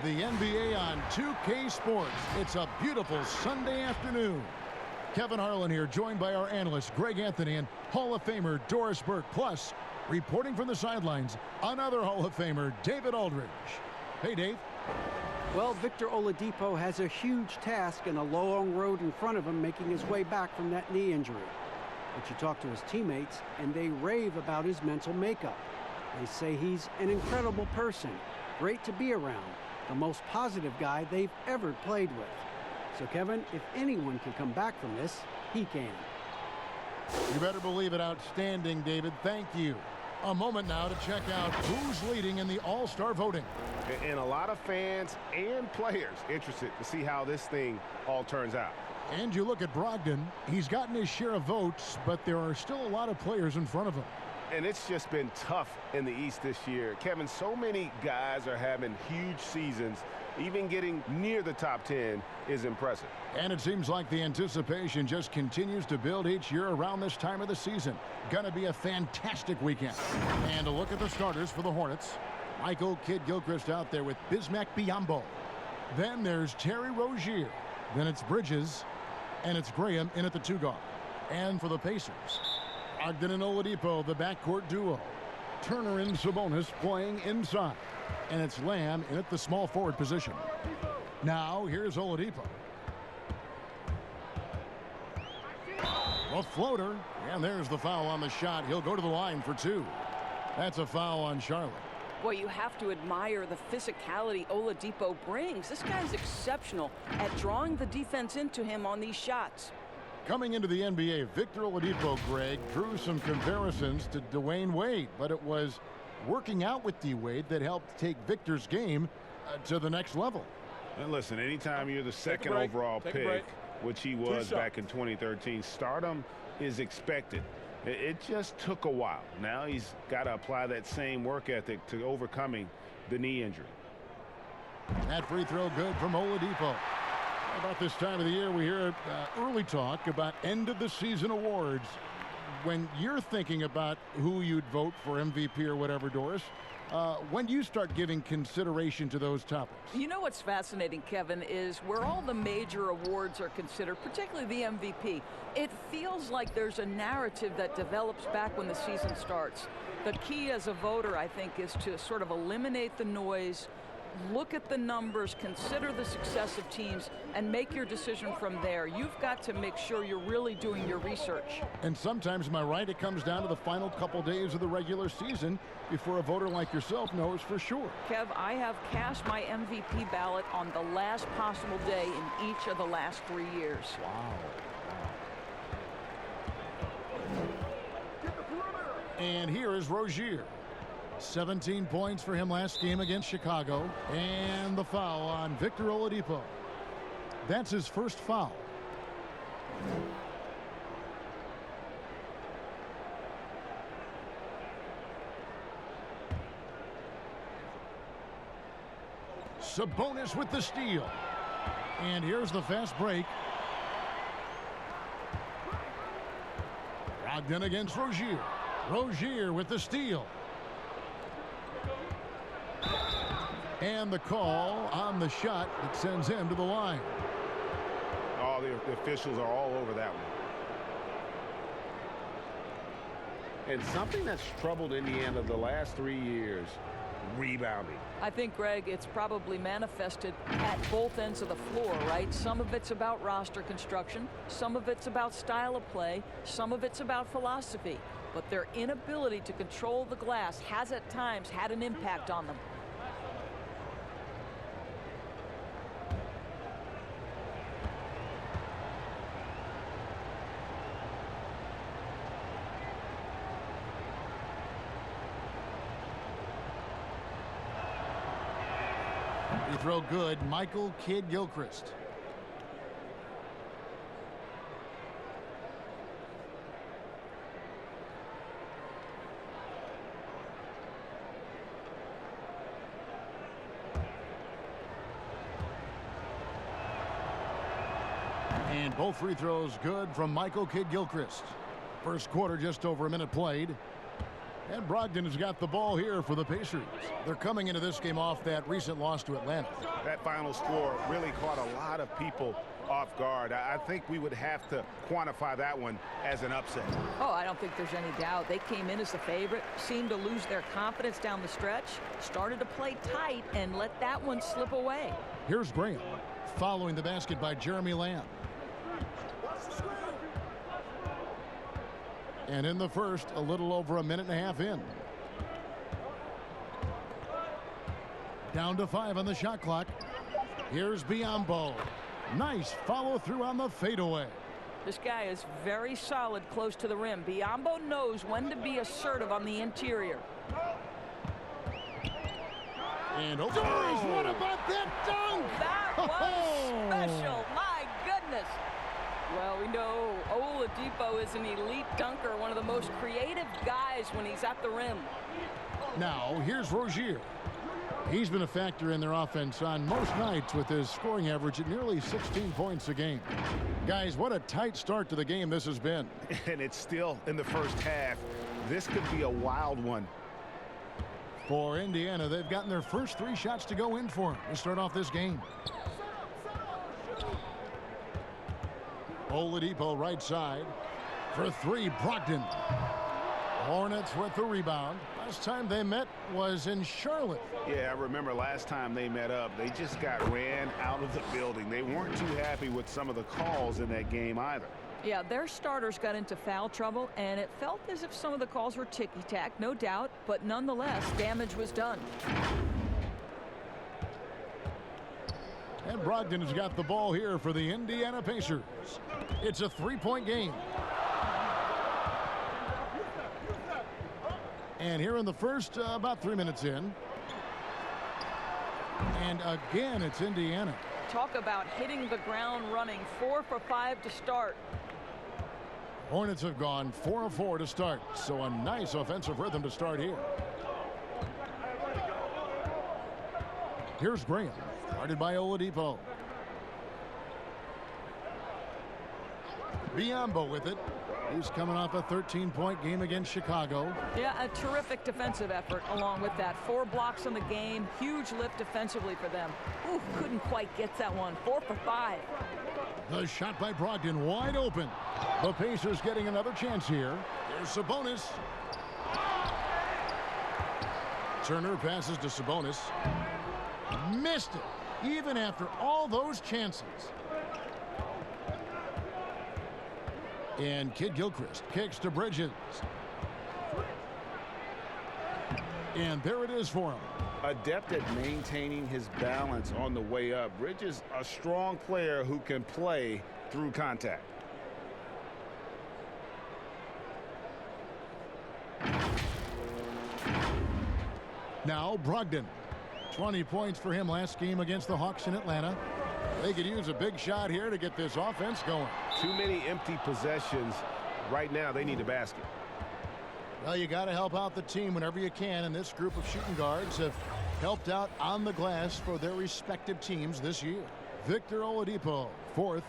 the NBA on 2K Sports. It's a beautiful Sunday afternoon. Kevin Harlan here, joined by our analysts Greg Anthony and Hall of Famer Doris Burke. Plus, reporting from the sidelines, another Hall of Famer, David Aldridge. Hey, Dave. Well, Victor Oladipo has a huge task and a long road in front of him making his way back from that knee injury. But you talk to his teammates, and they rave about his mental makeup. They say he's an incredible person, great to be around, the most positive guy they've ever played with. So, Kevin, if anyone can come back from this, he can. You better believe it. Outstanding, David. Thank you. A moment now to check out who's leading in the All-Star voting. And a lot of fans and players interested to see how this thing all turns out. And you look at Brogdon. He's gotten his share of votes, but there are still a lot of players in front of him. And it's just been tough in the East this year. Kevin, so many guys are having huge seasons. Even getting near the top 10 is impressive. And it seems like the anticipation just continues to build each year around this time of the season. Gonna be a fantastic weekend. And a look at the starters for the Hornets. Michael Kidd-Gilchrist out there with Bismack Biyombo. Then there's Terry Rozier. Then it's Bridges. And it's Graham in at the 2 guard. And for the Pacers, Brogdon and Oladipo, the backcourt duo. Turner and Sabonis playing inside. And it's Lamb in at the small forward position. Now, here's Oladipo. A floater. And there's the foul on the shot. He'll go to the line for 2. That's a foul on Charlotte. Boy, you have to admire the physicality Oladipo brings. This guy's exceptional at drawing the defense into him on these shots. Coming into the NBA, Victor Oladipo, Greg, drew some comparisons to Dwayne Wade, but it was working out with D-Wade that helped take Victor's game to the next level. And listen, anytime you're the second overall pick, which he was back in 2013, stardom is expected. It just took a while. Now he's got to apply that same work ethic to overcoming the knee injury. That free throw good from Oladipo. About this time of the year, we hear early talk about end-of-the-season awards. When you're thinking about who you'd vote for MVP or whatever, Doris, when do you start giving consideration to those topics? You know what's fascinating, Kevin, is where all the major awards are considered, particularly the MVP, it feels like there's a narrative that develops back when the season starts. The key as a voter, I think, is to sort of eliminate the noise, look at the numbers, consider the success of teams, and make your decision from there. You've got to make sure you're really doing your research. And sometimes, am I right, it comes down to the final couple days of the regular season before a voter like yourself knows for sure. Kev, I have cast my MVP ballot on the last possible day in each of the last 3 years. Wow. And here is Rozier. 17 points for him last game against Chicago. And the foul on Victor Oladipo. That's his first foul. Sabonis with the steal. And here's the fast break. Brogdon against Rozier. Rozier with the steal. And the call on the shot that sends him to the line. Oh, the officials are all over that one. And something that's troubled Indiana the last 3 years, rebounding. I think, Greg, it's probably manifested at both ends of the floor, right? Some of it's about roster construction, some of it's about style of play, some of it's about philosophy. But their inability to control the glass has at times had an impact on them. Free throw good, Michael Kidd-Gilchrist. And both free throws good from Michael Kidd-Gilchrist. First quarter, just over a minute played. And Brogdon has got the ball here for the Pacers. They're coming into this game off that recent loss to Atlanta. That final score really caught a lot of people off guard. I think we would have to quantify that one as an upset. Oh, I don't think there's any doubt. They came in as the favorite, seemed to lose their confidence down the stretch, started to play tight, and let that one slip away. Here's Graham, following the basket by Jeremy Lamb. And in the first, a little over a minute and a half in. Down to 5 on the shot clock. Here's Biyombo. Nice follow through on the fadeaway. This guy is very solid close to the rim. Biyombo knows when to be assertive on the interior. And oh, what about that dunk? That was special. My goodness. Well, we know Oladipo is an elite dunker, one of the most creative guys when he's at the rim. Now, here's Rozier. He's been a factor in their offense on most nights with his scoring average at nearly 16 points a game. Guys, what a tight start to the game this has been. And it's still in the first half. This could be a wild one. For Indiana, they've gotten their first 3 shots to go in for them to start off this game. Oladipo right side for 3, Brogdon. Hornets with the rebound. Last time they met was in Charlotte. Yeah, I remember last time they met up, they just got ran out of the building. They weren't too happy with some of the calls in that game either. Yeah, their starters got into foul trouble, and it felt as if some of the calls were ticky-tack, no doubt, but nonetheless, damage was done. And Brogdon has got the ball here for the Indiana Pacers. It's a 3-point game. And here in the first, about 3 minutes in. And again, it's Indiana. Talk about hitting the ground running. 4 for 5 to start. Hornets have gone 4 of 4 to start. So a nice offensive rhythm to start here. Here's Graham, guarded by Oladipo. Biyombo with it. He's coming off a 13-point game against Chicago. Yeah, a terrific defensive effort along with that. 4 blocks on the game. Huge lift defensively for them. Ooh, couldn't quite get that one. 4 for 5. The shot by Brogdon wide open. The Pacers getting another chance here. There's Sabonis. Turner passes to Sabonis. Missed it, even after all those chances. And Kidd-Gilchrist kicks to Bridges. And there it is for him. Adept at maintaining his balance on the way up. Bridges, a strong player who can play through contact. Now Brogdon. 20 points for him last game against the Hawks in Atlanta. They could use a big shot here to get this offense going. Too many empty possessions. Right now, they need a basket. Well, you got to help out the team whenever you can, and this group of shooting guards have helped out on the glass for their respective teams this year. Victor Oladipo, 4th.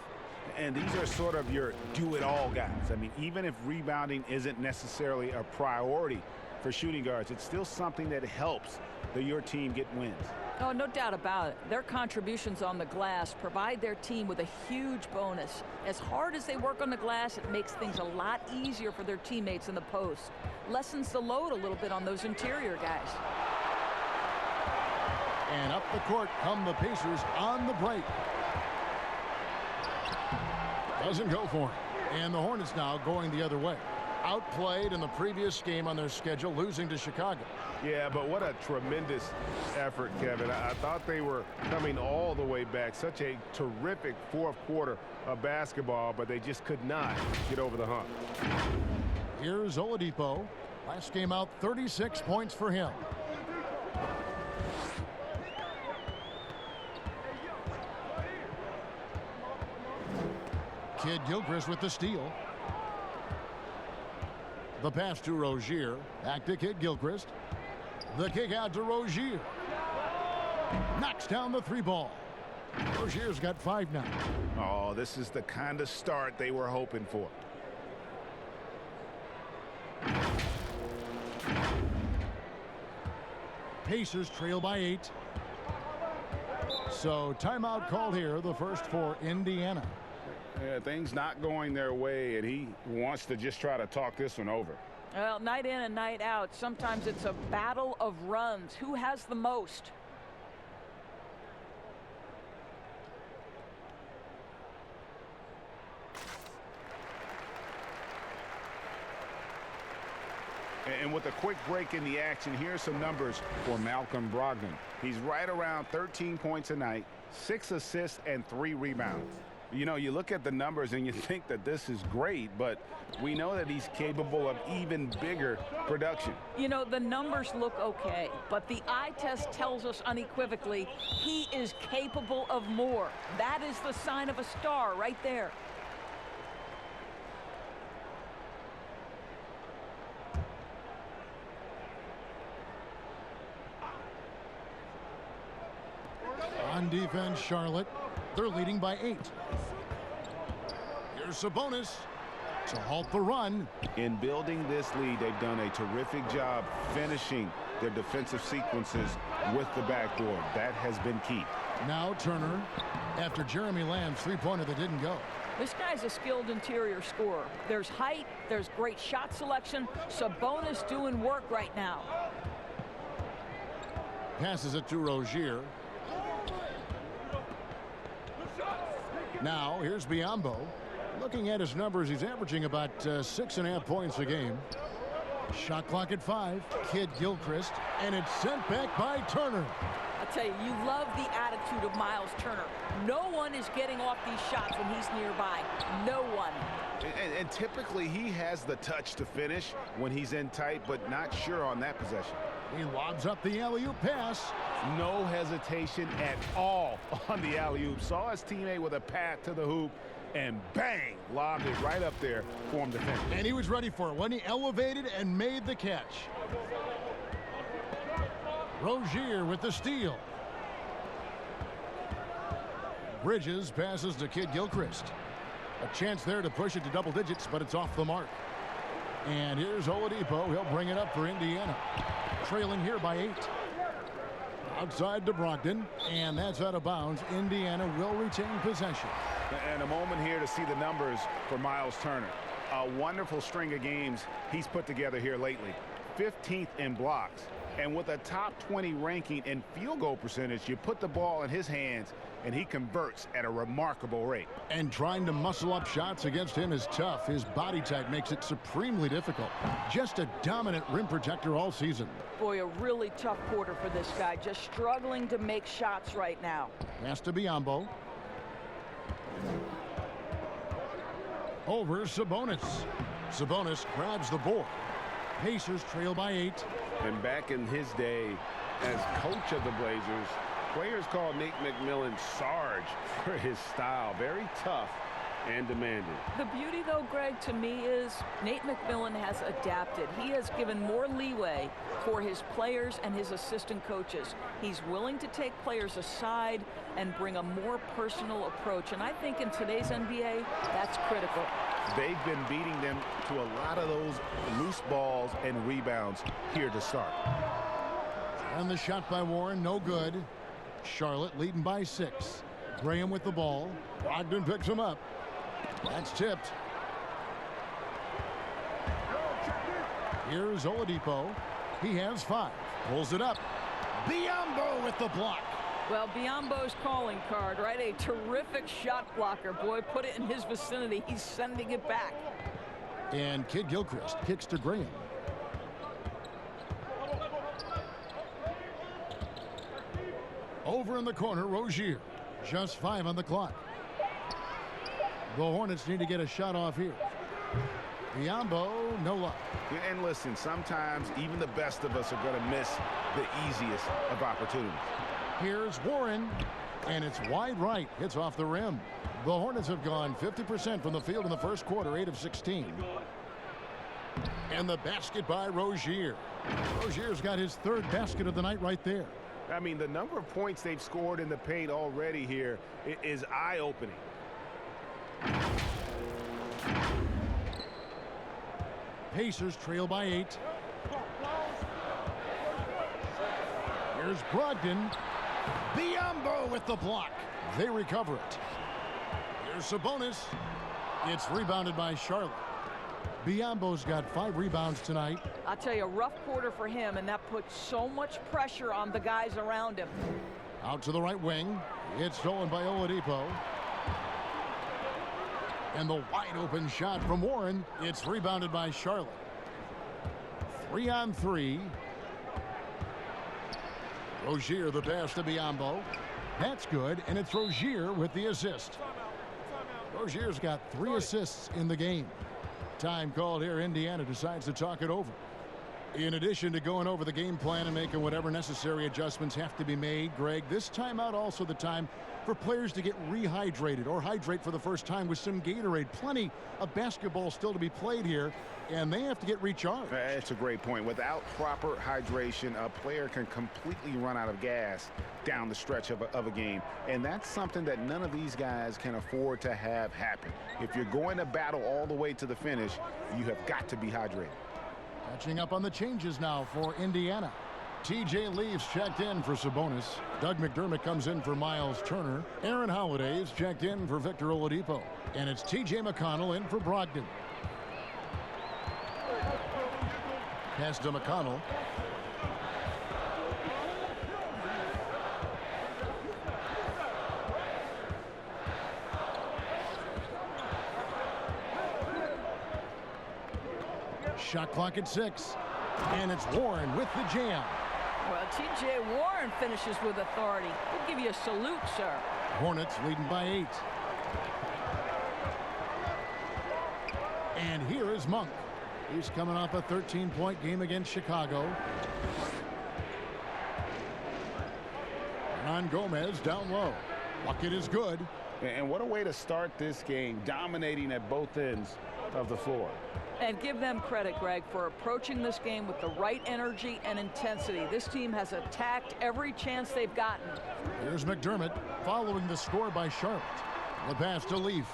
And these are sort of your do-it-all guys. I mean, even if rebounding isn't necessarily a priority for shooting guards, it's still something that helps your team get wins. Oh, no doubt about it. Their contributions on the glass provide their team with a huge bonus. As hard as they work on the glass, it makes things a lot easier for their teammates in the post. Lessens the load a little bit on those interior guys. And up the court come the Pacers on the break. Doesn't go for him. And the Hornets now going the other way. Outplayed in the previous game on their schedule, losing to Chicago. Yeah, but what a tremendous effort, Kevin. I thought they were coming all the way back. Such a terrific 4th quarter of basketball, but they just could not get over the hump. Here's Oladipo. Last game out, 36 points for him. Kidd-Gilchrist with the steal. The pass to Rozier. Back to Kidd-Gilchrist. The kick out to Rozier. Knocks down the 3 ball. Rozier's got 5 now. Oh, this is the kind of start they were hoping for. Pacers trail by 8. So timeout called here, the first for Indiana. Yeah, things not going their way, and he wants to just try to talk this one over. Well, night in and night out, sometimes it's a battle of runs. Who has the most? And with a quick break in the action, here's some numbers for Malcolm Brogdon. He's right around 13 points a night, 6 assists, and 3 rebounds. You know, you look at the numbers and you think that this is great, but we know that he's capable of even bigger production. You know, the numbers look okay, but the eye test tells us unequivocally he is capable of more. That is the sign of a star right there. On defense, Charlotte. They're leading by 8. Here's Sabonis to halt the run. In building this lead, they've done a terrific job finishing their defensive sequences with the backboard. That has been key. Now Turner, after Jeremy Lamb's three-pointer that didn't go. This guy's a skilled interior scorer. There's height, there's great shot selection. Sabonis doing work right now. Passes it to Rozier. Now, here's Biyombo. Looking at his numbers, he's averaging about 6.5 points a game. Shot clock at 5. Kid Gilchrist, and it's sent back by Turner. I tell you, you love the attitude of Miles Turner. No one is getting off these shots when he's nearby. No one. And typically, he has the touch to finish when he's in tight, but not sure on that possession. He lobs up the alley-oop pass. No hesitation at all on the alley-oop. Saw his teammate with a path to the hoop, and bang, lobbed it right up there for him to finish. And he was ready for it when he elevated and made the catch. Rozier with the steal. Bridges passes to Kid Gilchrist. A chance there to push it to double digits, but it's off the mark. And here's Oladipo. He'll bring it up for Indiana. Trailing here by 8. Outside to Brogdon, and that's out of bounds. Indiana will retain possession. And a moment here to see the numbers for Miles Turner. A wonderful string of games he's put together here lately. 15th in blocks. And with a top 20 ranking in field goal percentage, you put the ball in his hands, and he converts at a remarkable rate. And trying to muscle up shots against him is tough. His body type makes it supremely difficult. Just a dominant rim protector all season. Boy, a really tough quarter for this guy. Just struggling to make shots right now. Pass to Biyombo. Over Sabonis. Sabonis grabs the board. Pacers trail by 8. And back in his day as coach of the Blazers, players called Nate McMillan Sarge for his style. Very tough and demanding. The beauty, though, Greg, to me is Nate McMillan has adapted. He has given more leeway for his players and his assistant coaches. He's willing to take players aside and bring a more personal approach. And I think in today's NBA, that's critical. They've been beating them to a lot of those loose balls and rebounds here to start. And the shot by Warren, no good. Charlotte leading by 6. Graham with the ball. Brogdon picks him up. That's tipped. Here's Oladipo. He has 5. Pulls it up. Biyombo with the block. Well, Biyombo's calling card, right? A terrific shot blocker. Boy, put it in his vicinity. He's sending it back. And Kid Gilchrist kicks to Graham. Over in the corner, Rozier. Just 5 on the clock. The Hornets need to get a shot off here. Biyombo, no luck. And listen, sometimes even the best of us are going to miss the easiest of opportunities. Here's Warren, and it's wide right. It's off the rim. The Hornets have gone 50% from the field in the first quarter, 8 of 16. And the basket by Rozier. Rozier's got his 3rd basket of the night right there. I mean, the number of points they've scored in the paint already here is eye-opening. Pacers trail by 8. Here's Brogdon. Biyombo with the block. They recover it. Here's Sabonis. It's rebounded by Charlotte. Biyombo's got 5 rebounds tonight. I'll tell you, a rough quarter for him, and that puts so much pressure on the guys around him. Out to the right wing. It's stolen by Oladipo. And the wide open shot from Warren. It's rebounded by Charlotte. 3-on-3. Rozier the pass to Biyombo. That's good, and it's Rozier with the assist. Rozier's got 3 assists in the game. Time called here. Indiana decides to talk it over. In addition to going over the game plan and making whatever necessary adjustments have to be made, Greg, this timeout also the time for players to get rehydrated or hydrate for the first time with some Gatorade. Plenty of basketball still to be played here, and they have to get recharged. That's a great point. Without proper hydration, a player can completely run out of gas down the stretch of a game, and that's something that none of these guys can afford to have happen. If you're going to battle all the way to the finish, you have got to be hydrated. Catching up on the changes now for Indiana. TJ Leafs checked in for Sabonis. Doug McDermott comes in for Miles Turner. Aaron Holiday's checked in for Victor Oladipo. And it's TJ McConnell in for Brogdon. Pass to McConnell. Shot clock at 6. And it's Warren with the jam. Well, T.J. Warren finishes with authority. We'll give you a salute, sir. Hornets leading by 8. And here is Monk. He's coming off a 13-point game against Chicago. Ron Gomez down low. Bucket is good. And what a way to start this game, dominating at both ends of the floor. And give them credit, Greg, for approaching this game with the right energy and intensity. This team has attacked every chance they've gotten. Here's McDermott following the score by Charlotte. The pass to Leaf.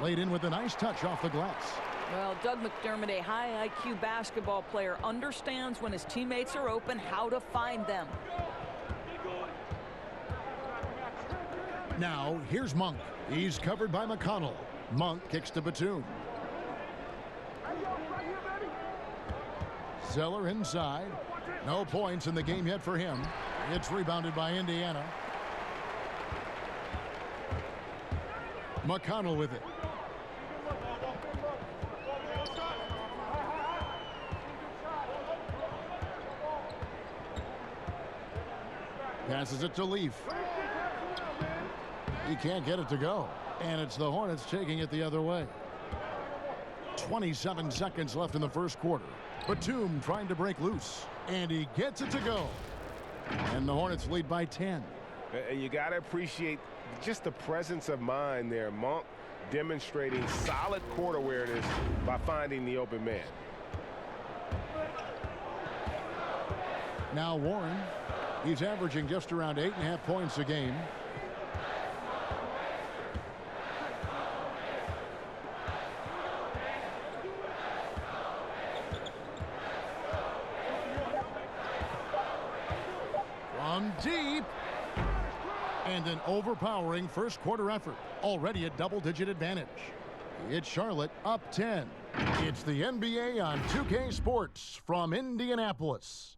Laid in with a nice touch off the glass. Well, Doug McDermott, a high IQ basketball player, understands when his teammates are open how to find them. Now, here's Monk. He's covered by McConnell. Monk kicks to Batum. Zeller inside. No points in the game yet for him. It's rebounded by Indiana. McConnell with it. Passes it to Leaf. He can't get it to go. And it's the Hornets taking it the other way. 27 seconds left in the first quarter. Batum trying to break loose. And he gets it to go. And the Hornets lead by 10. And you got to appreciate just the presence of mind there. Monk demonstrating solid court awareness by finding the open man. Now Warren. He's averaging just around 8.5 points a game. From deep. And an overpowering first quarter effort. Already a double-digit advantage. It's Charlotte up 10. It's the NBA on 2K Sports from Indianapolis.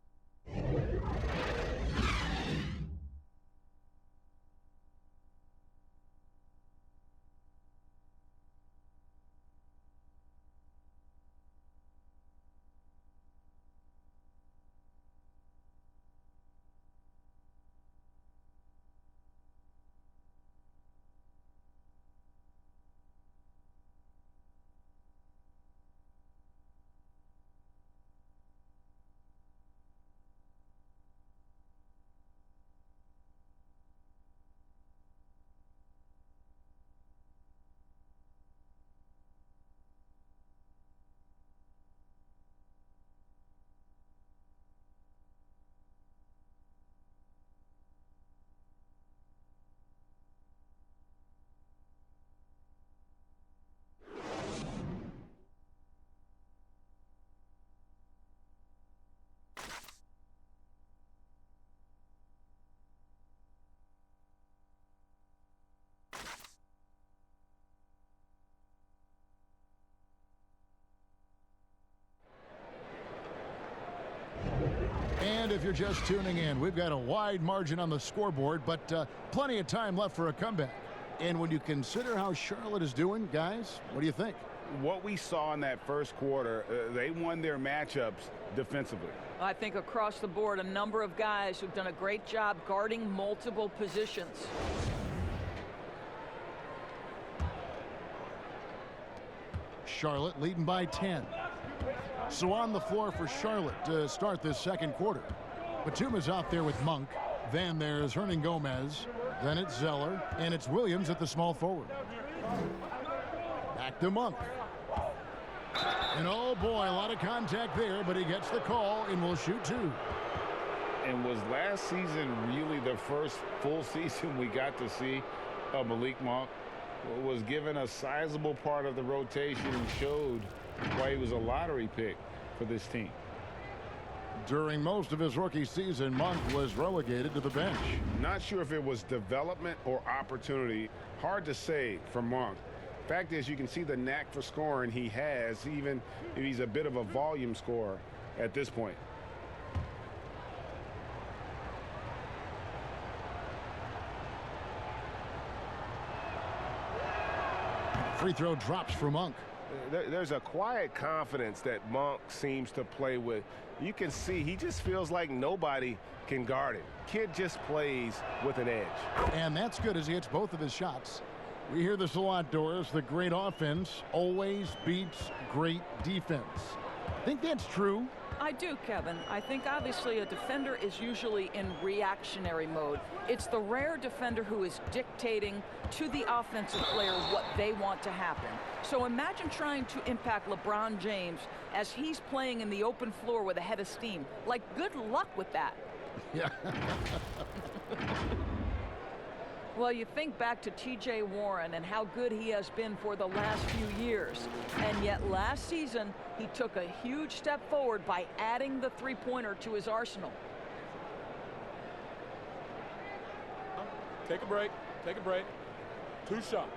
if you're just tuning in, we've got a wide margin on the scoreboard, but plenty of time left for a comeback. And when you consider how Charlotte is doing, guys, what do you think? What we saw in that first quarter, they won their matchups defensively. I think across the board, a number of guys who've done a great job guarding multiple positions. Charlotte leading by 10. So on the floor for Charlotte to start this second quarter. Batum is out there with Monk. Then there's Hernangomez. Then it's Zeller. And it's Williams at the small forward. Back to Monk. And oh boy, a lot of contact there, but he gets the call and will shoot two. And was last season really the first full season we got to see of Malik Monk? Was given a sizable part of the rotation and showed why he was a lottery pick for this team. During most of his rookie season, Monk was relegated to the bench. Not sure if it was development or opportunity. Hard to say for Monk. Fact is, you can see the knack for scoring he has, even if he's a bit of a volume scorer at this point. Free throw drops for Monk. There's a quiet confidence that Monk seems to play with. You can see he just feels like nobody can guard him. Kid just plays with an edge. And that's good as he hits both of his shots. We hear this a lot, Doris. The great offense always beats great defense. Think that's true? I do, Kevin. I think obviously a defender is usually in reactionary mode. It's the rare defender who is dictating to the offensive player what they want to happen. So imagine trying to impact LeBron James as he's playing in the open floor with a head of steam. Like, good luck with that. Yeah. Well, you think back to T.J. Warren and how good he has been for the last few years. And yet last season, he took a huge step forward by adding the three-pointer to his arsenal. Take a break. Take a break. 2 shots.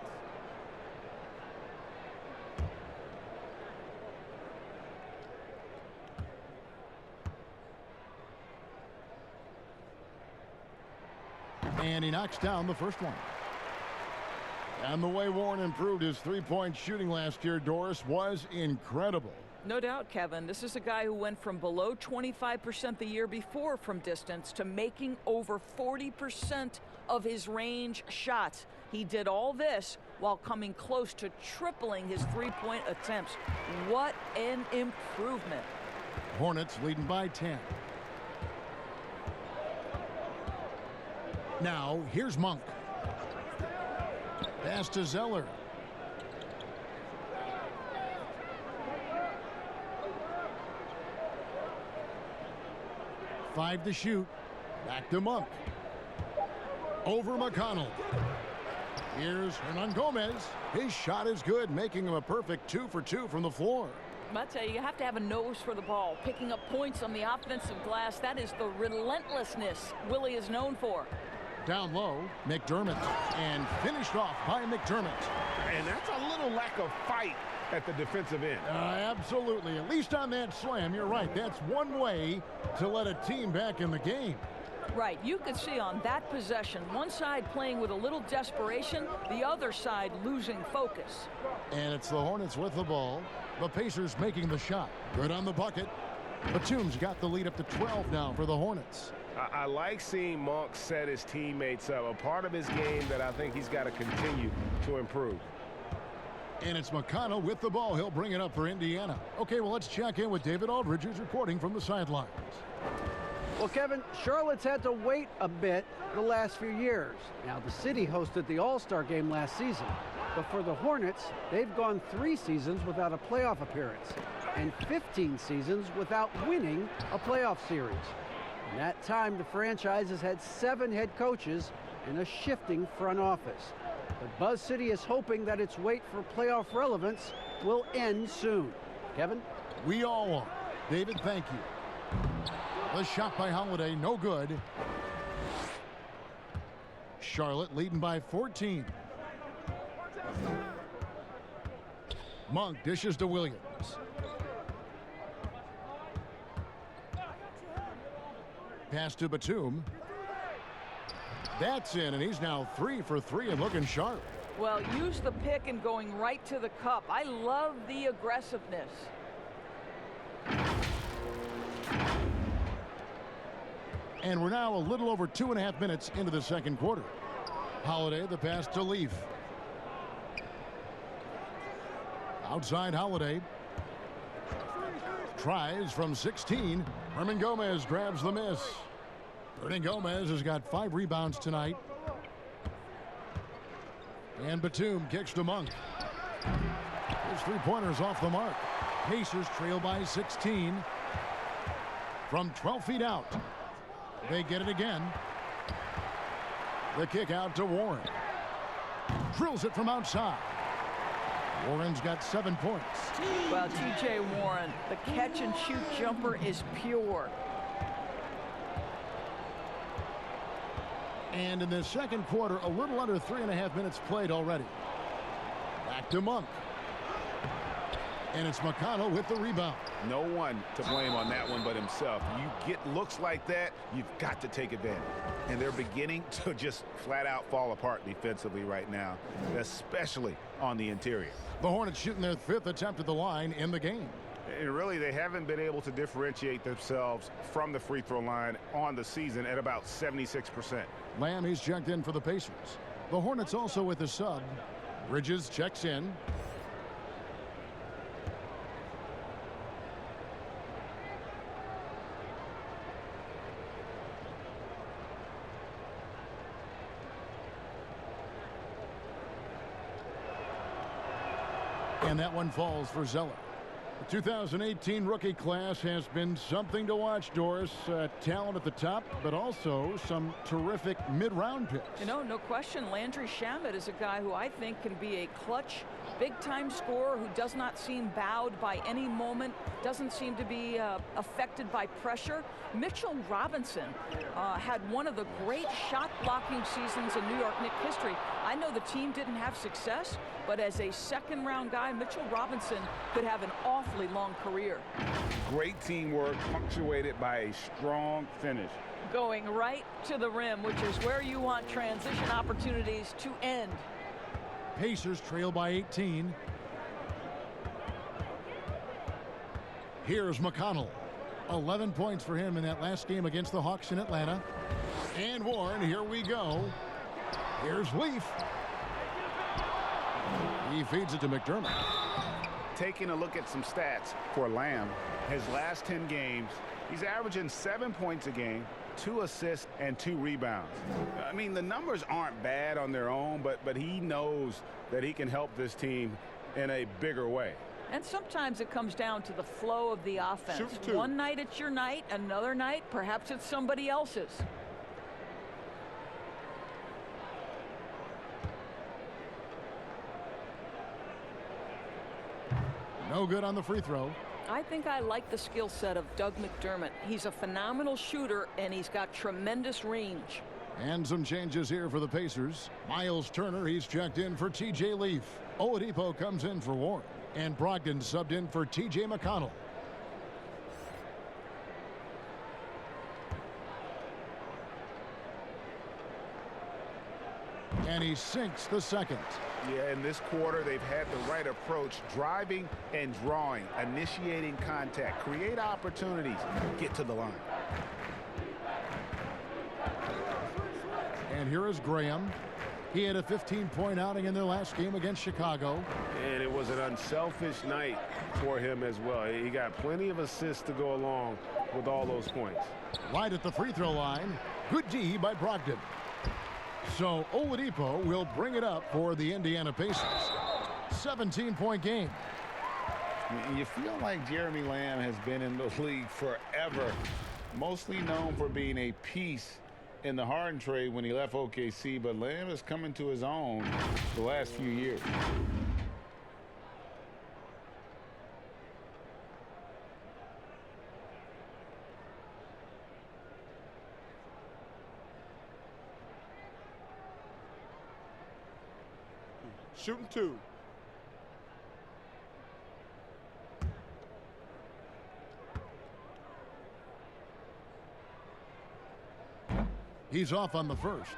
And he knocks down the first one. And the way Warren improved his three-point shooting last year, Doris, was incredible. No doubt, Kevin. This is a guy who went from below 25% the year before from distance to making over 40% of his range shots. He did all this while coming close to tripling his three-point attempts. What an improvement. Hornets leading by 10. Now, here's Monk. Pass to Zeller. Five to shoot. Back to Monk. Over McConnell. Here's Hernangomez. His shot is good, making him a perfect 2 for 2 from the floor. I tell you, you have to have a nose for the ball. Picking up points on the offensive glass, that is the relentlessness Willie is known for. Down low, McDermott, and finished off by McDermott. And that's a little lack of fight at the defensive end. Absolutely. At least on that slam, you're right. That's one way to let a team back in the game. Right. You could see on that possession, one side playing with a little desperation, the other side losing focus. And it's the Hornets with the ball. The Pacers making the shot. Good on the bucket. Batum's got the lead up to 12 now for the Hornets. I like seeing Monk set his teammates up. A part of his game that I think he's got to continue to improve. And it's McConnell with the ball. He'll bring it up for Indiana. Okay, well, let's check in with David Aldridge, who's reporting from the sidelines. Well, Kevin, Charlotte's had to wait a bit the last few years. Now, the city hosted the All-Star game last season. But for the Hornets, they've gone 3 seasons without a playoff appearance and 15 seasons without winning a playoff series. In that time, the franchise has had 7 head coaches and a shifting front office. But Buzz City is hoping that its wait for playoff relevance will end soon. Kevin? We all are. David, thank you. The shot by Holiday, no good. Charlotte leading by 14. Monk dishes to Williams. Pass to Batum. That's in, and he's now 3 for 3 and looking sharp. Well, use the pick and going right to the cup. I love the aggressiveness. And we're now a little over 2.5 minutes into the second quarter. Holiday, the pass to Leaf. Outside Holiday. Tries from 16. Hernan Gomez grabs the miss. Hernan Gomez has got 5 rebounds tonight. And Batum kicks to Monk. His 3-pointers off the mark. Pacers trail by 16. From 12 feet out. They get it again. The kick out to Warren. Drills it from outside. Warren's got 7 points. Well, T.J. Warren, the catch-and-shoot jumper is pure. And in the second quarter, a little under 3.5 minutes played already. Back to Monk. And it's McConnell with the rebound. No one to blame on that one but himself. You get looks like that, you've got to take advantage. And they're beginning to just flat out fall apart defensively right now, especially on the interior. The Hornets shooting their 5th attempt at the line in the game. And really, they haven't been able to differentiate themselves from the free throw line on the season at about 76%. Lamb, he's checked in for the Pacers. The Hornets also with a sub. Bridges checks in. And that one falls for Zeller. The 2018 rookie class has been something to watch, Doris. Talent at the top, but also some terrific mid-round picks. You know, no question, Landry Shamet is a guy who I think can be a clutch, big-time scorer who does not seem bowed by any moment, doesn't seem to be affected by pressure. Mitchell Robinson had one of the great shot-blocking seasons in New York Knicks history. I know the team didn't have success, but as a second-round guy, Mitchell Robinson could have an awfully long career. Great teamwork punctuated by a strong finish. Going right to the rim, which is where you want transition opportunities to end. Pacers trail by 18. Here's McConnell. 11 points for him in that last game against the Hawks in Atlanta. And Warren, here we go. Here's Leaf. He feeds it to McDermott. Taking a look at some stats for Lamb, his last 10 games, he's averaging 7 points a game, 2 assists, and 2 rebounds. I mean, the numbers aren't bad on their own, but he knows that he can help this team in a bigger way. And sometimes it comes down to the flow of the offense. One night it's your night, another night perhaps it's somebody else's. No good on the free throw. I think I like the skill set of Doug McDermott. He's a phenomenal shooter, and he's got tremendous range. And some changes here for the Pacers. Miles Turner, he's checked in for T.J. Leaf. Oladipo comes in for Warren. And Brogdon subbed in for T.J. McConnell. And he sinks the second. Yeah, in this quarter, they've had the right approach, driving and drawing, initiating contact, create opportunities, get to the line. And here is Graham. He had a 15-point outing in their last game against Chicago. And it was an unselfish night for him as well. He got plenty of assists to go along with all those points. Right at the free throw line. Good D by Brogdon. So Oladipo will bring it up for the Indiana Pacers. 17-point game. You feel like Jeremy Lamb has been in the league forever, mostly known for being a piece in the Harden trade when he left OKC, but Lamb is coming to his own the last few years. Shooting 2. He's off on the first.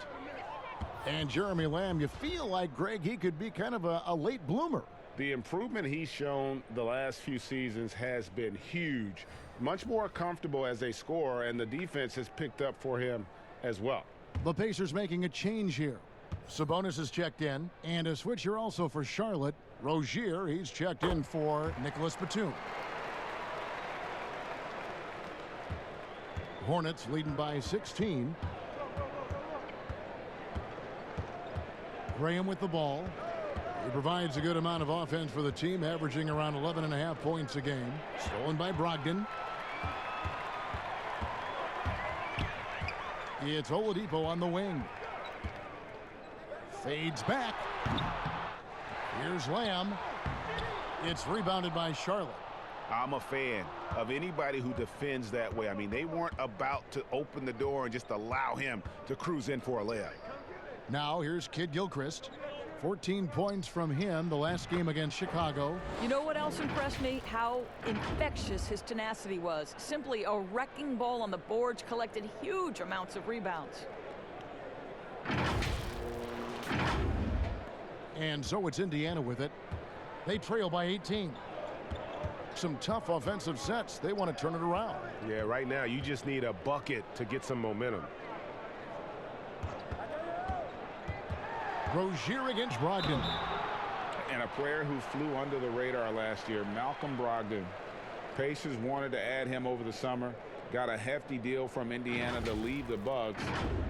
And Jeremy Lamb, you feel like, Greg, he could be kind of a late bloomer. The improvement he's shown the last few seasons has been huge. Much more comfortable as a scorer, and the defense has picked up for him as well. The Pacers making a change here. Sabonis is checked in, and a switcher also for Charlotte. Rozier, he's checked in for Nicholas Batum. Hornets leading by 16. Graham with the ball. He provides a good amount of offense for the team, averaging around 11.5 points a game. Stolen by Brogdon. It's Oladipo on the wing. Fades back. Here's Lamb. It's rebounded by Charlotte. I'm a fan of anybody who defends that way. I mean, they weren't about to open the door and just allow him to cruise in for a layup. Now here's Kid Gilchrist. 14 points from him the last game against Chicago. You know what else impressed me? How infectious his tenacity was. Simply a wrecking ball on the boards, collected huge amounts of rebounds. And so it's Indiana with it. They trail by 18. Some tough offensive sets. They want to turn it around. Yeah, right now you just need a bucket to get some momentum. Rozier against Brogdon. And a player who flew under the radar last year, Malcolm Brogdon. Pacers wanted to add him over the summer. Got a hefty deal from Indiana to leave the Bucks.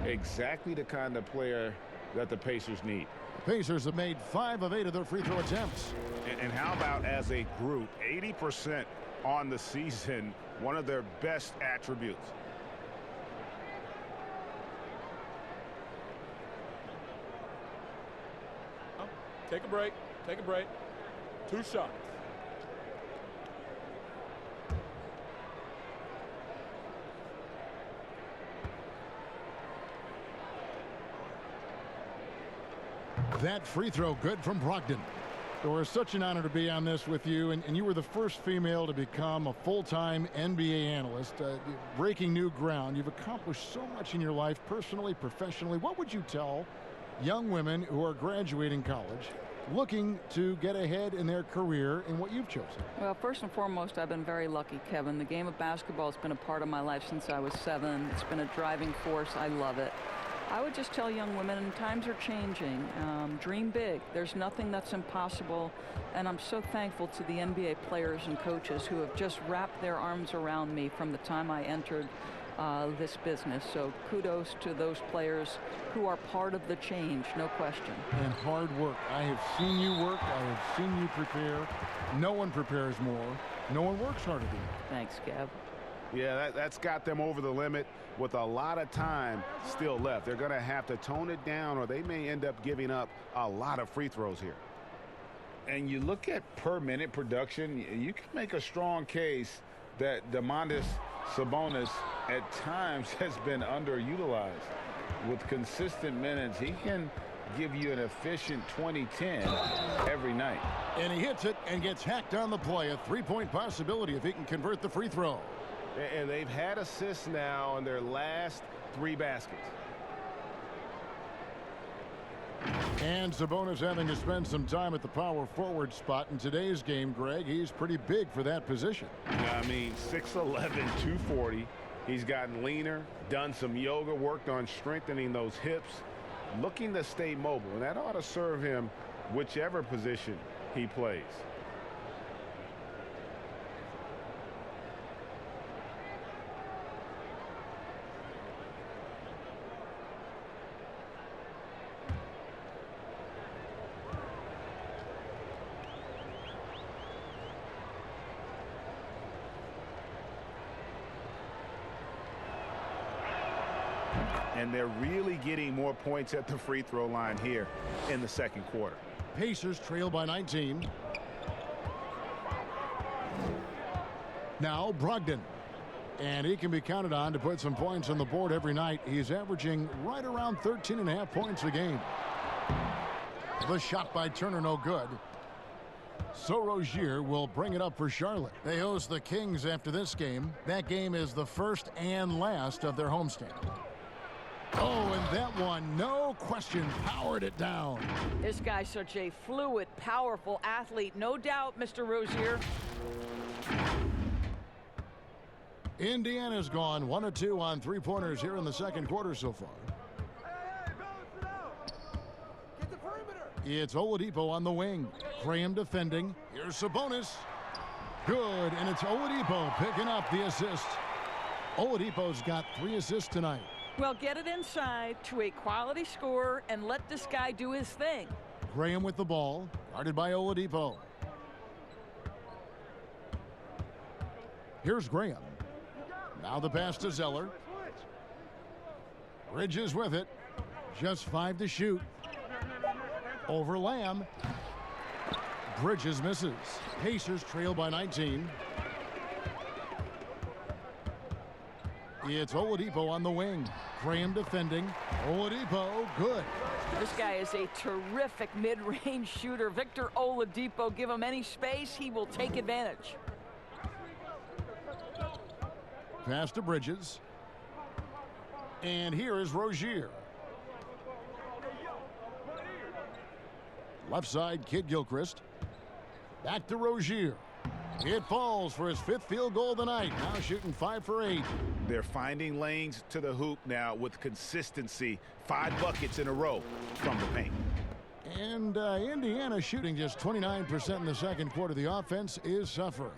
Exactly the kind of player that the Pacers need. The Pacers have made 5 of 8 of their free throw attempts. And how about as a group, 80% on the season, one of their best attributes. Take a break. Take a break. 2 shots. That free throw good from Brogdon. It was such an honor to be on this with you, and you were the first female to become a full-time NBA analyst, breaking new ground. You've accomplished so much in your life, personally, professionally. What would you tell young women who are graduating college, looking to get ahead in their career in what you've chosen? Well, first and foremost, I've been very lucky, Kevin. The game of basketball has been a part of my life since I was 7. It's been a driving force. I love it. I would just tell young women, times are changing. Dream big. There's nothing that's impossible. And I'm so thankful to the NBA players and coaches who have just wrapped their arms around me from the time I entered this business. So kudos to those players who are part of the change, no question. And hard work. I have seen you work. I have seen you prepare. No one prepares more. No one works harder than you. Thanks, Kev. Yeah, that's got them over the limit with a lot of time still left. They're going to have to tone it down, or they may end up giving up a lot of free throws here. And you look at per minute production, you can make a strong case that Domantas Sabonis at times has been underutilized. With consistent minutes, he can give you an efficient 20-10 every night. And he hits it and gets hacked on the play. A 3-point possibility if he can convert the free throw. And they've had assists now on their last 3 baskets. And Sabonis having to spend some time at the power forward spot in today's game, Greg. He's pretty big for that position. I mean, 6'11", 240. He's gotten leaner, done some yoga, worked on strengthening those hips, looking to stay mobile. And that ought to serve him whichever position he plays. And they're really getting more points at the free throw line here in the second quarter. Pacers trail by 19. Now Brogdon. And he can be counted on to put some points on the board every night. He's averaging right around 13.5 points a game. The shot by Turner no good. So Rozier will bring it up for Charlotte. They host the Kings after this game. That game is the first and last of their homestand. Oh, that one, no question, powered it down. This guy's such a fluid, powerful athlete. No doubt, Mr. Rozier. Indiana's gone 1 of 2 on three-pointers here in the second quarter so far. It's Oladipo on the wing. Graham defending. Here's Sabonis. Good, and it's Oladipo picking up the assist. Oladipo's got 3 assists tonight. Well, get it inside to a quality scorer and let this guy do his thing. Graham with the ball, guarded by Oladipo. Here's Graham. Now the pass to Zeller. Bridges with it. Just 5 to shoot. Over Lamb. Bridges misses. Pacers trail by 19. It's Oladipo on the wing. Graham defending. Oladipo, good. This guy is a terrific mid-range shooter. Victor Oladipo, give him any space, he will take advantage. Pass to Bridges. And here is Rozier. Left side, Kid Gilchrist. Back to Rozier. It falls for his 5th field goal of the night. Now shooting 5 for 8. They're finding lanes to the hoop now with consistency. 5 buckets in a row from the paint. And Indiana shooting just 29% in the second quarter. The offense is suffering.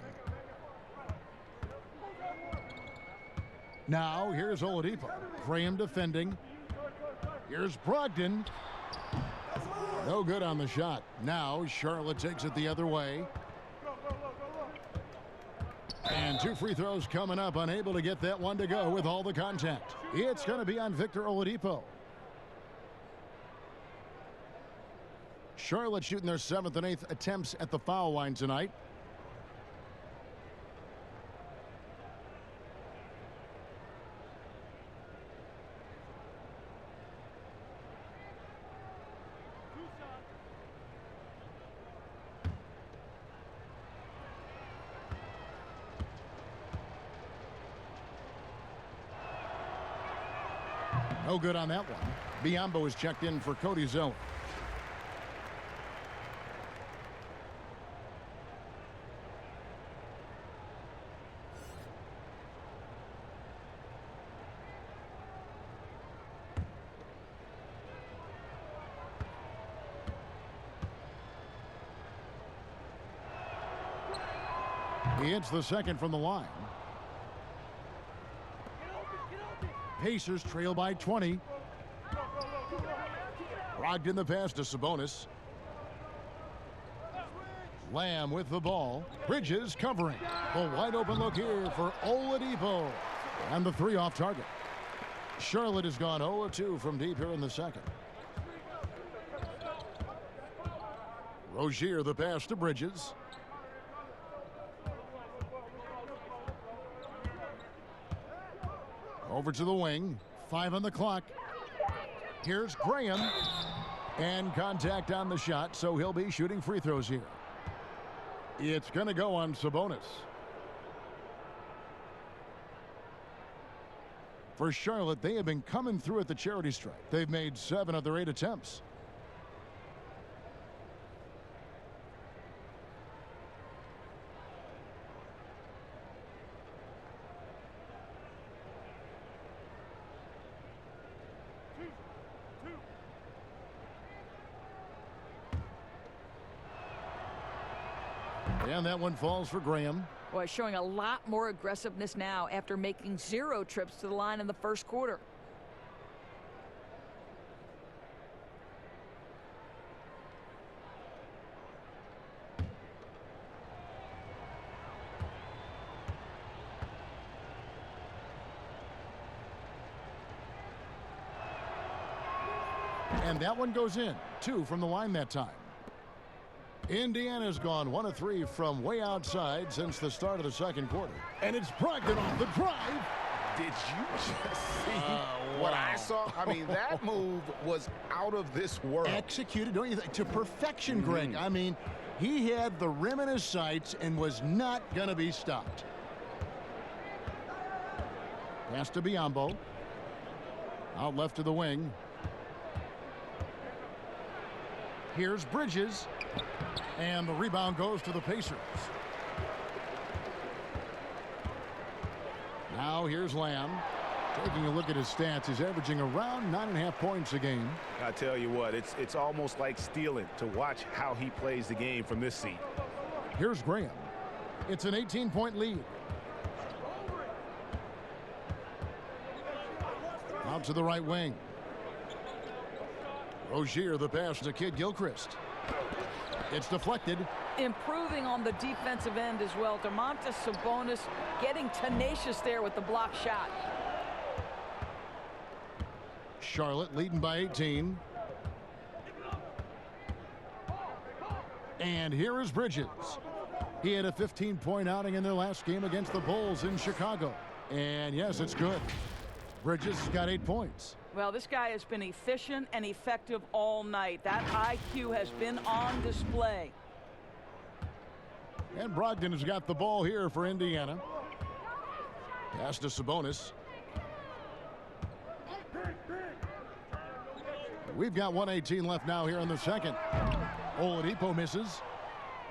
Now here's Oladipo. Graham defending. Here's Brogdon. No good on the shot. Now Charlotte takes it the other way. And 2 free throws coming up. Unable to get that one to go with all the contact. It's going to be on Victor Oladipo. Charlotte shooting their 7th and 8th attempts at the foul line tonight. No good on that one. Biyombo is checked in for Cody Zeller. He hits the second from the line. Pacers trail by 20. Brogdon the pass to Sabonis. Lamb with the ball. Bridges covering. A wide open look here for Oladipo. And the 3 off target. Charlotte has gone 0-2 from deep here in the second. Rozier the pass to Bridges. Over to the wing. 5 on the clock. Here's Graham. And contact on the shot, so he'll be shooting free throws here. It's going to go on Sabonis. For Charlotte, they have been coming through at the charity stripe. They've made 7 of their 8 attempts. And that one falls for Graham. Boy, showing a lot more aggressiveness now after making 0 trips to the line in the first quarter. And that one goes in. 2 from the line that time. Indiana's gone 1 of 3 from way outside since the start of the second quarter. And it's Brogdon off the drive. Did you just see what I saw? I mean, that move was out of this world. Executed, don't you think, to perfection, Greg. I mean, he had the rim in his sights and was not going to be stopped. Pass to Biyombo. Out left to the wing. Here's Bridges. And the rebound goes to the Pacers. Now here's Lamb. Taking a look at his stats, he's averaging around 9.5 points a game. I tell you what, it's almost like stealing to watch how he plays the game from this seat. Here's Graham. It's an 18-point lead. Out to the right wing. Rozier, the pass to Kid Gilchrist. It's deflected. Improving on the defensive end as well. Domantas Sabonis getting tenacious there with the block shot. Charlotte leading by 18. And here is Bridges. He had a 15-point outing in their last game against the Bulls in Chicago. And yes, it's good. Bridges has got 8 points. Well, this guy has been efficient and effective all night. That IQ has been on display. And Brogdon has got the ball here for Indiana. Pass to Sabonis. We've got 1:18 left now here in the second. Oladipo misses.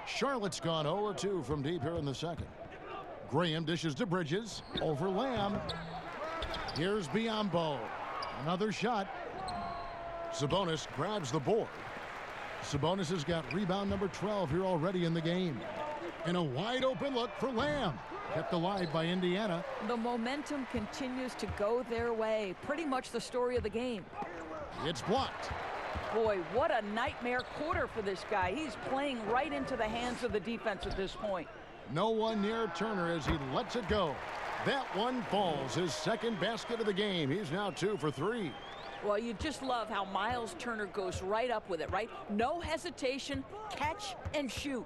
Charlotte's gone 0-2 from deep here in the second. Graham dishes to Bridges. Over Lamb. Here's Biyombo. Another shot. Sabonis grabs the board. Sabonis has got rebound number 12 here already in the game. And a wide open look for Lamb. Kept alive by Indiana. The momentum continues to go their way. Pretty much the story of the game. It's blocked. Boy, what a nightmare quarter for this guy. He's playing right into the hands of the defense at this point. No one near Turner as he lets it go. That one falls, his second basket of the game. He's now 2 for 3. Well, you just love how Miles Turner goes right up with it, right? No hesitation, catch and shoot.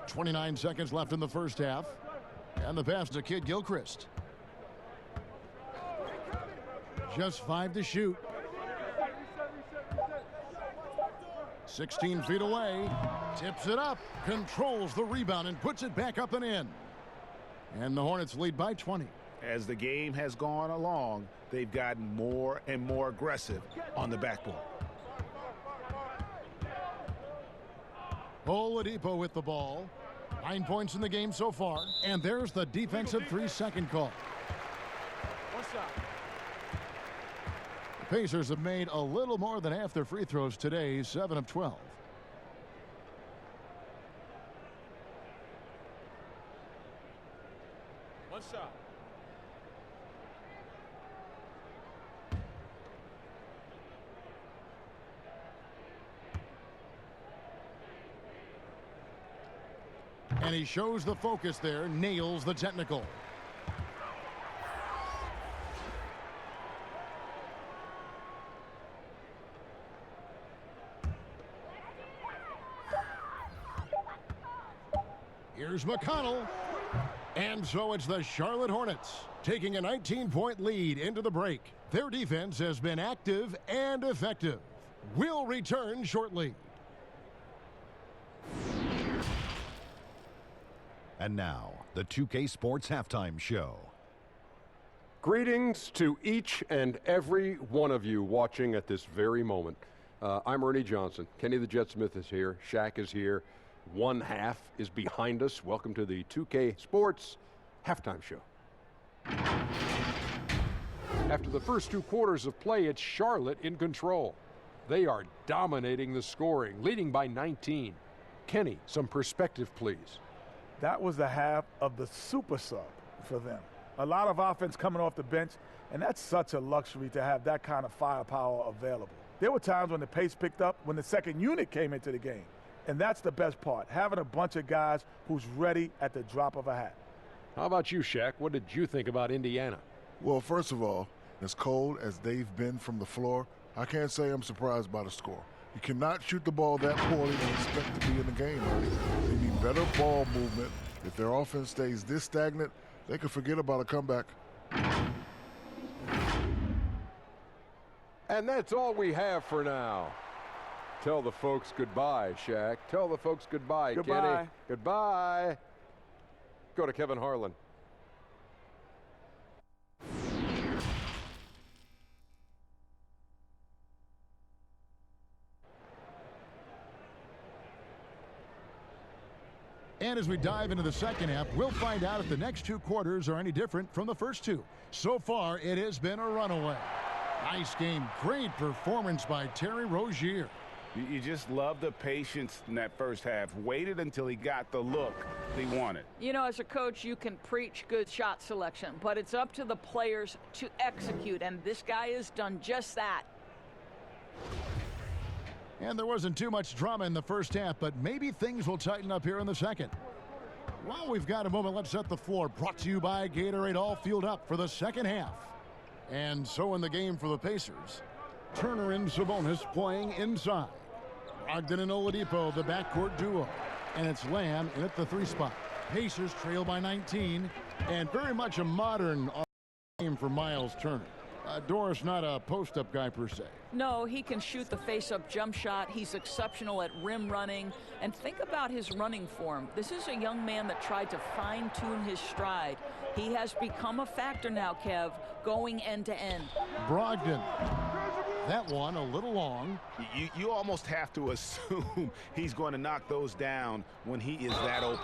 29 seconds left in the first half. And the pass to Kid Gilchrist. Just 5 to shoot. 16 feet away. Tips it up. Controls the rebound and puts it back up and in. And the Hornets lead by 20. As the game has gone along, they've gotten more and more aggressive on the backboard. Oladipo with the ball. 9 points in the game so far. And there's the defensive 3-second call. One shot. The Pacers have made a little more than half their free throws today, 7 of 12. One shot. And he shows the focus there, nails the technical. Here's McConnell. And so it's the Charlotte Hornets taking a 19-point lead into the break. Their defense has been active and effective. We'll return shortly. And now, the 2K Sports Halftime Show. Greetings to each and every one of you watching at this very moment. I'm Ernie Johnson. Kenny the Jet Smith is here. Shaq is here. One half is behind us. Welcome to the 2K Sports Halftime Show. After the first 2 quarters of play, it's Charlotte in control. They are dominating the scoring, leading by 19. Kenny, some perspective, please. That was the half of the super sub for them. A lot of offense coming off the bench, and that's such a luxury to have that kind of firepower available. There were times when the pace picked up when the second unit came into the game, and that's the best part, having a bunch of guys who's ready at the drop of a hat. How about you, Shaq? What did you think about Indiana? Well, first of all, as cold as they've been from the floor, I can't say I'm surprised by the score. You cannot shoot the ball that poorly and expect to be in the game. They need better ball movement. If their offense stays this stagnant, they could forget about a comeback. And that's all we have for now. Tell the folks goodbye, Shaq. Tell the folks goodbye, Goodbye. Kenny. Goodbye. Go to Kevin Harlan. And as we dive into the second half, we'll find out if the next two quarters are any different from the first two. So far, it has been a runaway. Nice game. Great performance by Terry Rozier. You just love the patience in that first half. Waited until he got the look he wanted. You know, as a coach, you can preach good shot selection, but it's up to the players to execute, and this guy has done just that. And there wasn't too much drama in the first half, but maybe things will tighten up here in the second. While we've got a moment, let's set the floor. Brought to you by Gatorade, all fueled up for the second half. And so in the game for the Pacers, Turner and Sabonis playing inside. Brogdon and Oladipo, the backcourt duo. And it's Lamb in at the 3 spot. Pacers trail by 19, and very much a modern game for Miles Turner. Doris not a post-up guy per se. No, he can shoot the face-up jump shot. He's exceptional at rim running. And think about his running form. This is a young man that tried to fine-tune his stride. He has become a factor now, Kev, going end to end. Brogdon. That one a little long. You almost have to assume he's going to knock those down when he is that open.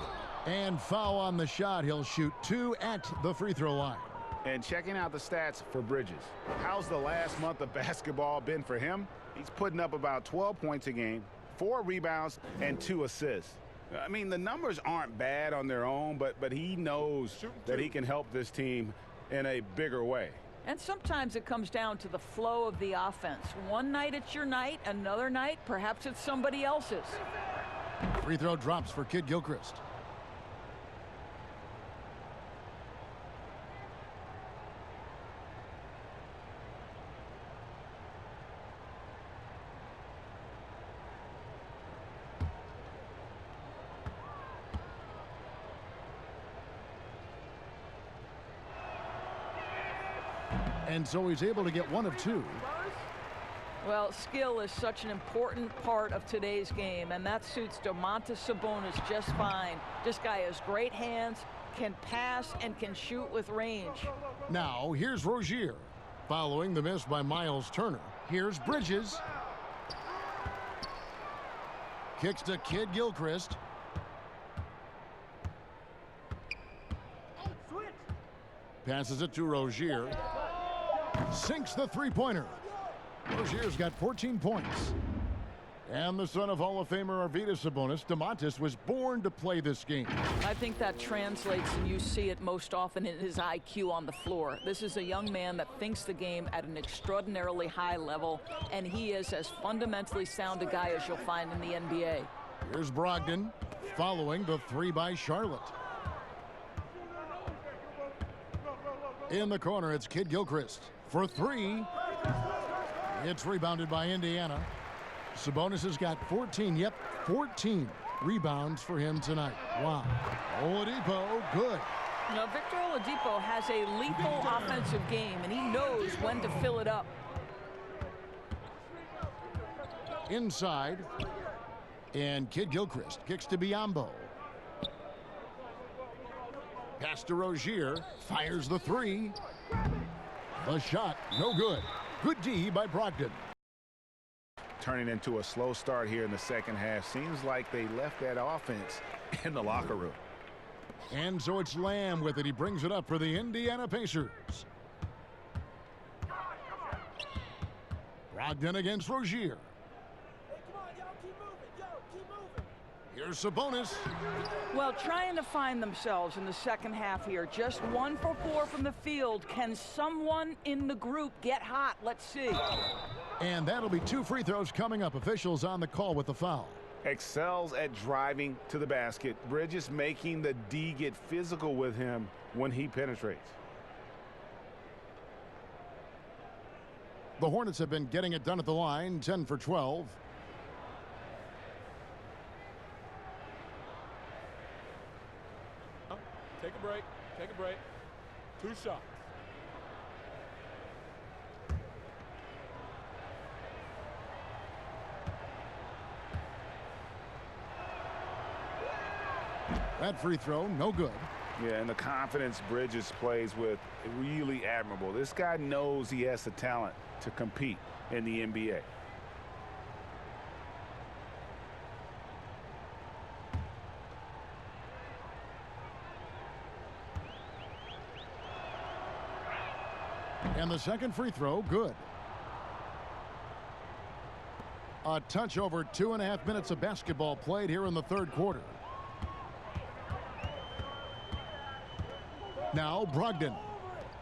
And foul on the shot. He'll shoot 2 at the free throw line. And checking out the stats for Bridges. How's the last month of basketball been for him? He's putting up about 12 points a game, 4 rebounds, and 2 assists. I mean, the numbers aren't bad on their own, but he knows that he can help this team in a bigger way. And sometimes it comes down to the flow of the offense. One night it's your night, another night perhaps it's somebody else's. Free throw drops for Kid Gilchrist. And so he's able to get 1 of 2. Well, skill is such an important part of today's game, and that suits Domantas Sabonis just fine. This guy has great hands, can pass, and can shoot with range. Now, here's Rozier. Following the miss by Miles Turner, here's Bridges. Kicks to Kid Gilchrist. Passes it to Rozier. Sinks the three-pointer. Rozier's got 14 points. And the son of Hall of Famer Arvydas Sabonis, Domantas was born to play this game. I think that translates, and you see it most often in his IQ on the floor. This is a young man that thinks the game at an extraordinarily high level, and he is as fundamentally sound a guy as you'll find in the NBA. Here's Brogdon following the 3 by Charlotte. In the corner, it's Kid Gilchrist for 3. It's rebounded by Indiana. Sabonis has got 14, 14 rebounds for him tonight. Wow. Oladipo, good. Now, Victor Oladipo has a lethal offensive game, and he knows when to fill it up. Inside, and Kid Gilchrist kicks to Biyombo. Pass to Rozier, fires the 3. The shot, no good. Good D by Brogdon. Turning into a slow start here in the second half. Seems like they left that offense in the locker room. And so it's Lamb with it. He brings it up for the Indiana Pacers. Brogdon against Rozier. Here's Sabonis. Well, trying to find themselves in the second half here. Just 1 for 4 from the field. Can someone in the group get hot? Let's see. And that'll be 2 free throws coming up. Officials on the call with the foul. Excels at driving to the basket. Bridges making the D get physical with him when he penetrates. The Hornets have been getting it done at the line. 10 for 12. Take a break. Take a break. 2 shots. That free throw, no good. Yeah, and the confidence Bridges plays with, really admirable. This guy knows he has the talent to compete in the NBA. And the second free throw, good. A touch over 2.5 minutes of basketball played here in the third quarter. Now Brogdon,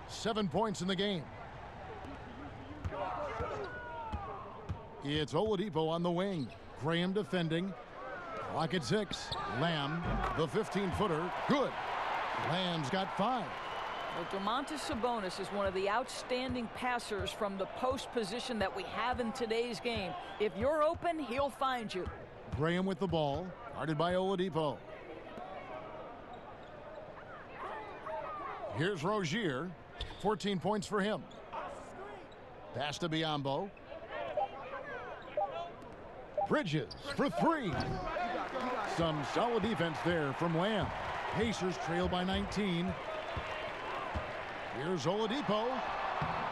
7 points in the game. It's Oladipo on the wing. Graham defending. Clock at 6. Lamb, the 15-footer, good. Lamb's got 5. Well, Domantas Sabonis is one of the outstanding passers from the post position that we have in today's game. If you're open, he'll find you. Graham with the ball, guarded by Oladipo. Here's Rozier, 14 points for him. Pass to Biyombo. Bridges for 3. Some solid defense there from Lamb. Pacers trail by 19. Here's Oladipo.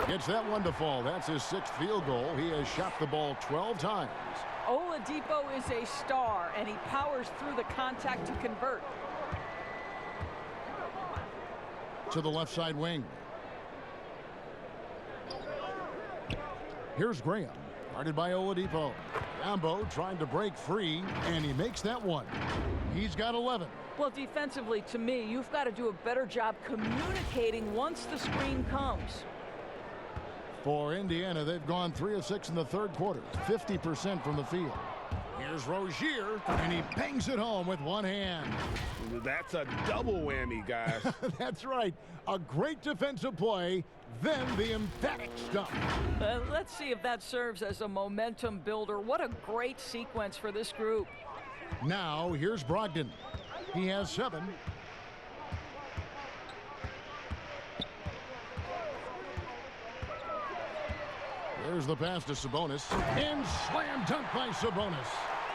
Gets that one to fall. That's his 6th field goal. He has shot the ball 12 times. Oladipo is a star, and he powers through the contact to convert. To the left side wing. Here's Graham, guarded by Oladipo. Biyombo trying to break free, and he makes that one. He's got 11. Well, defensively, to me, you've got to do a better job communicating once the screen comes. For Indiana, they've gone 3 of 6 in the third quarter, 50% from the field. Here's Rozier, and he bangs it home with one hand. That's a double whammy, guys. That's right. A great defensive play, then the emphatic stop. Let's see if that serves as a momentum builder. What a great sequence for this group. Now, here's Brogdon. He has 7. There's the pass to Sabonis. And slam dunk by Sabonis.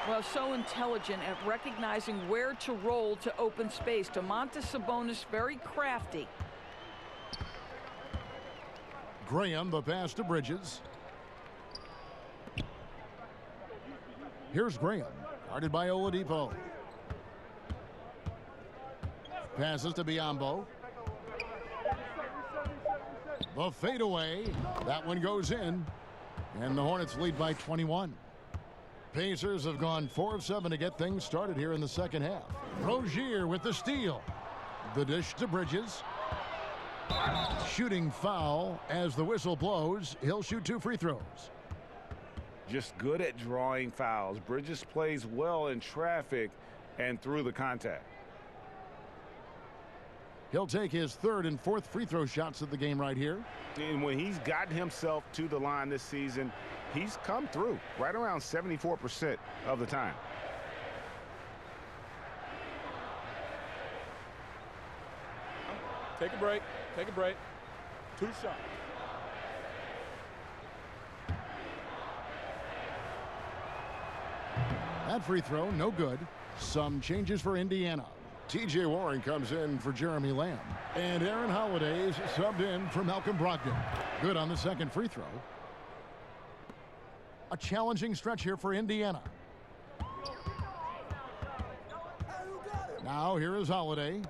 Well, so intelligent at recognizing where to roll to open space. Domantas Sabonis, very crafty. Graham, the pass to Bridges. Here's Graham, guarded by Oladipo. Passes to Biyombo. The fadeaway. That one goes in. And the Hornets lead by 21. Pacers have gone 4 of 7 to get things started here in the second half. Rozier with the steal. The dish to Bridges. Shooting foul as the whistle blows. He'll shoot 2 free throws. Just good at drawing fouls. Bridges plays well in traffic and through the contact. He'll take his 3rd and 4th free throw shots of the game right here. And when he's gotten himself to the line this season, he's come through right around 74% of the time. Take a break. Take a break. 2 shots. That free throw, no good. Some changes for Indiana. T.J. Warren comes in for Jeremy Lamb. And Aaron Holiday's subbed in for Malcolm Brogdon. Good on the second free throw. A challenging stretch here for Indiana. Now here is Holiday.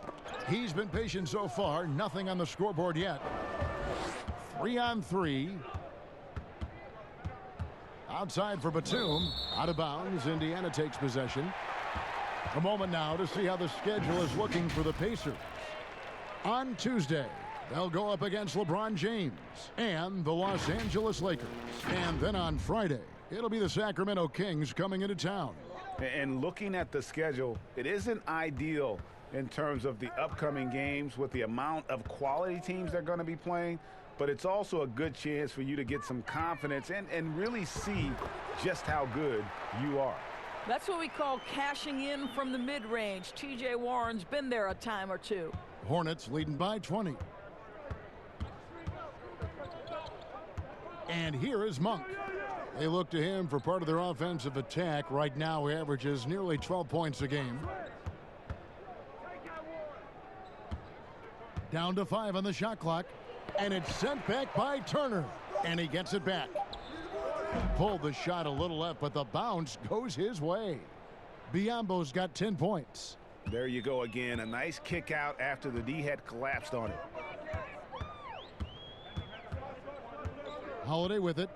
He's been patient so far. Nothing on the scoreboard yet. 3 on 3. Outside for Batum. Out of bounds. Indiana takes possession. A moment now to see how the schedule is looking for the Pacers. On Tuesday, they'll go up against LeBron James and the Los Angeles Lakers. And then on Friday, it'll be the Sacramento Kings coming into town. And looking at the schedule, it isn't ideal in terms of the upcoming games with the amount of quality teams they're going to be playing, but it's also a good chance for you to get some confidence and really see just how good you are. That's what we call cashing in from the mid-range. T.J. Warren's been there a time or two. Hornets leading by 20. And here is Monk. They look to him for part of their offensive attack. Right now, he averages nearly 12 points a game. Down to 5 on the shot clock. And it's sent back by Turner. And he gets it back. Pulled the shot a little left, but the bounce goes his way. Biyombo's got 10 points. There you go again. A nice kick out after the D had collapsed on it. Holiday with it.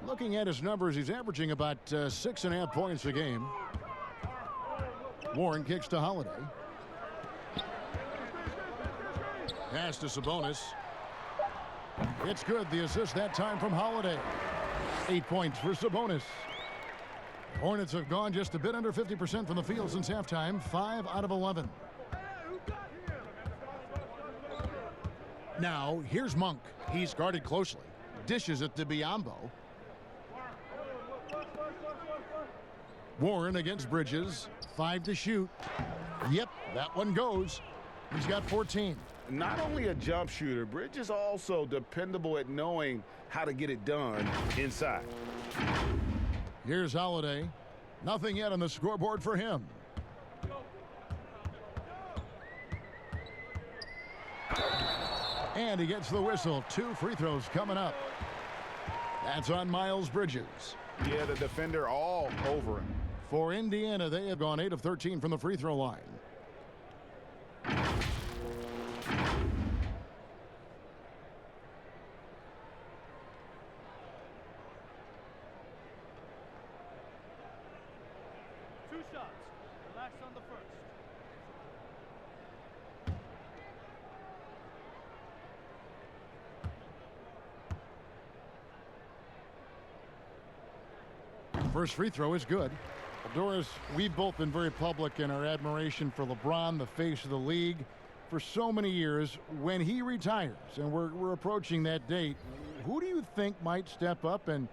Looking at his numbers, he's averaging about 6.5 points a game. Warren kicks to Holiday. Pass to Sabonis. It's good. The assist that time from Holiday. 8 points for Sabonis. Hornets have gone just a bit under 50% from the field since halftime. 5 out of 11. Now, here's Monk. He's guarded closely. Dishes it to Biyombo. Warren against Bridges. 5 to shoot. Yep, that one goes. He's got 14. Not only a jump shooter, Bridges also dependable at knowing how to get it done inside. Here's Holiday. Nothing yet on the scoreboard for him. And he gets the whistle. 2 free throws coming up. That's on Miles Bridges. Yeah, the defender all over him. For Indiana, they have gone 8 of 13 from the free throw line. Two shots. Relax on the first. First free throw is good. Well, Doris, we've both been very public in our admiration for LeBron, the face of the league, for so many years. When he retires, and we're approaching that date, who do you think might step up and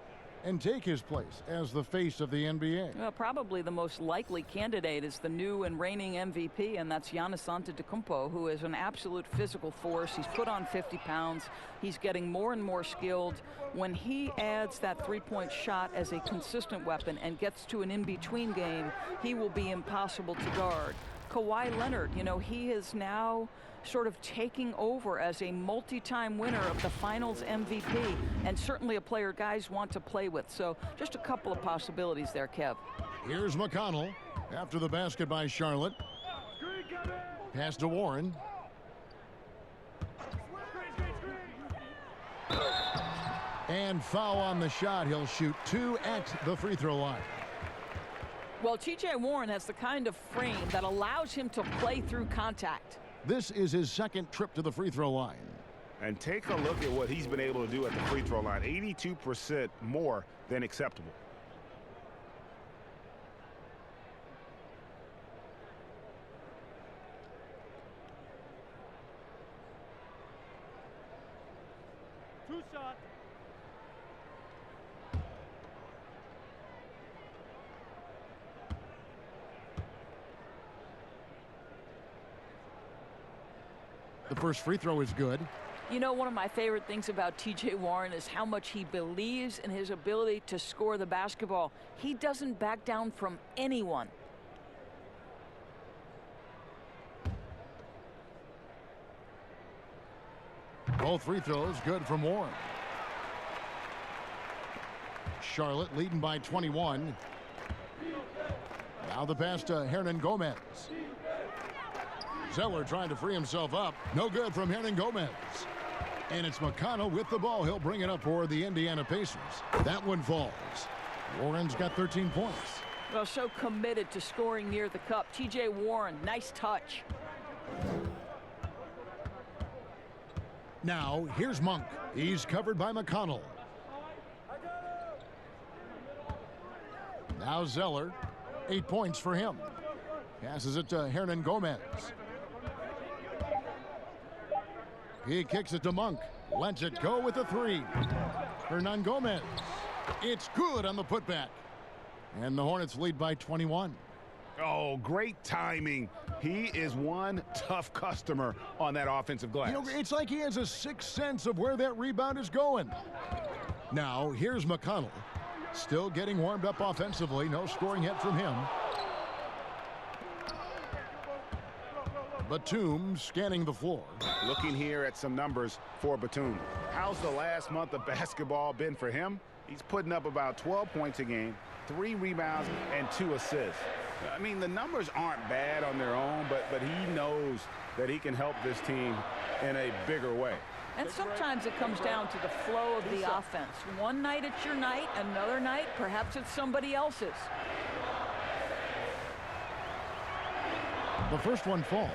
take his place as the face of the NBA? Well, probably the most likely candidate is the new and reigning MVP, and that's Giannis Antetokounmpo, who is an absolute physical force. He's put on 50 pounds. He's getting more and more skilled. When he adds that three-point shot as a consistent weapon and gets to an in-between game, he will be impossible to guard. Kawhi Leonard, you know, he is now sort of taking over as a multi-time winner of the Finals MVP, and certainly a player guys want to play with. So just a couple of possibilities there, Kev. Here's McConnell after the basket by Charlotte. Pass to Warren. And foul on the shot. He'll shoot 2 at the free throw line. Well, T.J. Warren has the kind of frame that allows him to play through contact. This is his second trip to the free throw line. And take a look at what he's been able to do at the free throw line. 82% more than acceptable. Two shots. The first free throw is good. You know, one of my favorite things about T.J. Warren is how much he believes in his ability to score the basketball. He doesn't back down from anyone. Both free throws good from Warren. Charlotte leading by 21. Now the pass to Hernan Gomez. Zeller trying to free himself up. No good from Hernan Gomez. And it's McConnell with the ball. He'll bring it up for the Indiana Pacers. That one falls. Warren's got 13 points. Well, so committed to scoring near the cup. T.J. Warren, nice touch. Now, here's Monk. He's covered by McConnell. Now Zeller. 8 points for him. Passes it to Hernan Gomez. He kicks it to Monk. Lets it go with a 3. Hernan Gomez. It's good on the putback. And the Hornets lead by 21. Oh, great timing. He is one tough customer on that offensive glass. You know, it's like he has a sixth sense of where that rebound is going. Now, here's McConnell. Still getting warmed up offensively. No scoring yet from him. Batum scanning the floor. Looking here at some numbers for Batum. How's the last month of basketball been for him? He's putting up about 12 points a game, 3 rebounds, and 2 assists. I mean, the numbers aren't bad on their own, but he knows that he can help this team in a bigger way. And sometimes it comes down to the flow of the offense. One night it's your night, another night perhaps it's somebody else's. The first one falls.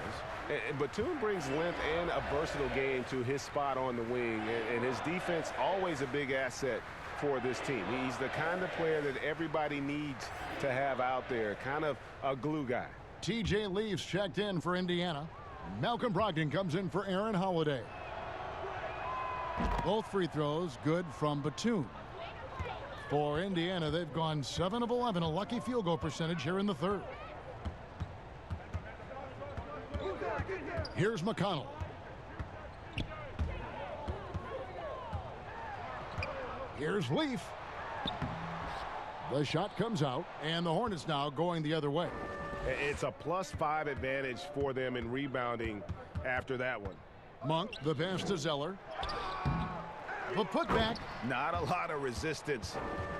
And Batum brings length and a versatile game to his spot on the wing, and his defense always a big asset for this team. He's the kind of player that everybody needs to have out there, kind of a glue guy. TJ Leafs checked in for Indiana. Malcolm Brogdon comes in for Aaron Holiday. Both free throws good from Batum. For Indiana, they've gone 7 of 11, a lucky field goal percentage here in the third. Here's McConnell. Here's Leaf. The shot comes out, and the Hornets now going the other way. It's a +5 advantage for them in rebounding after that one. Monk, the pass to Zeller. The putback. Not a lot of resistance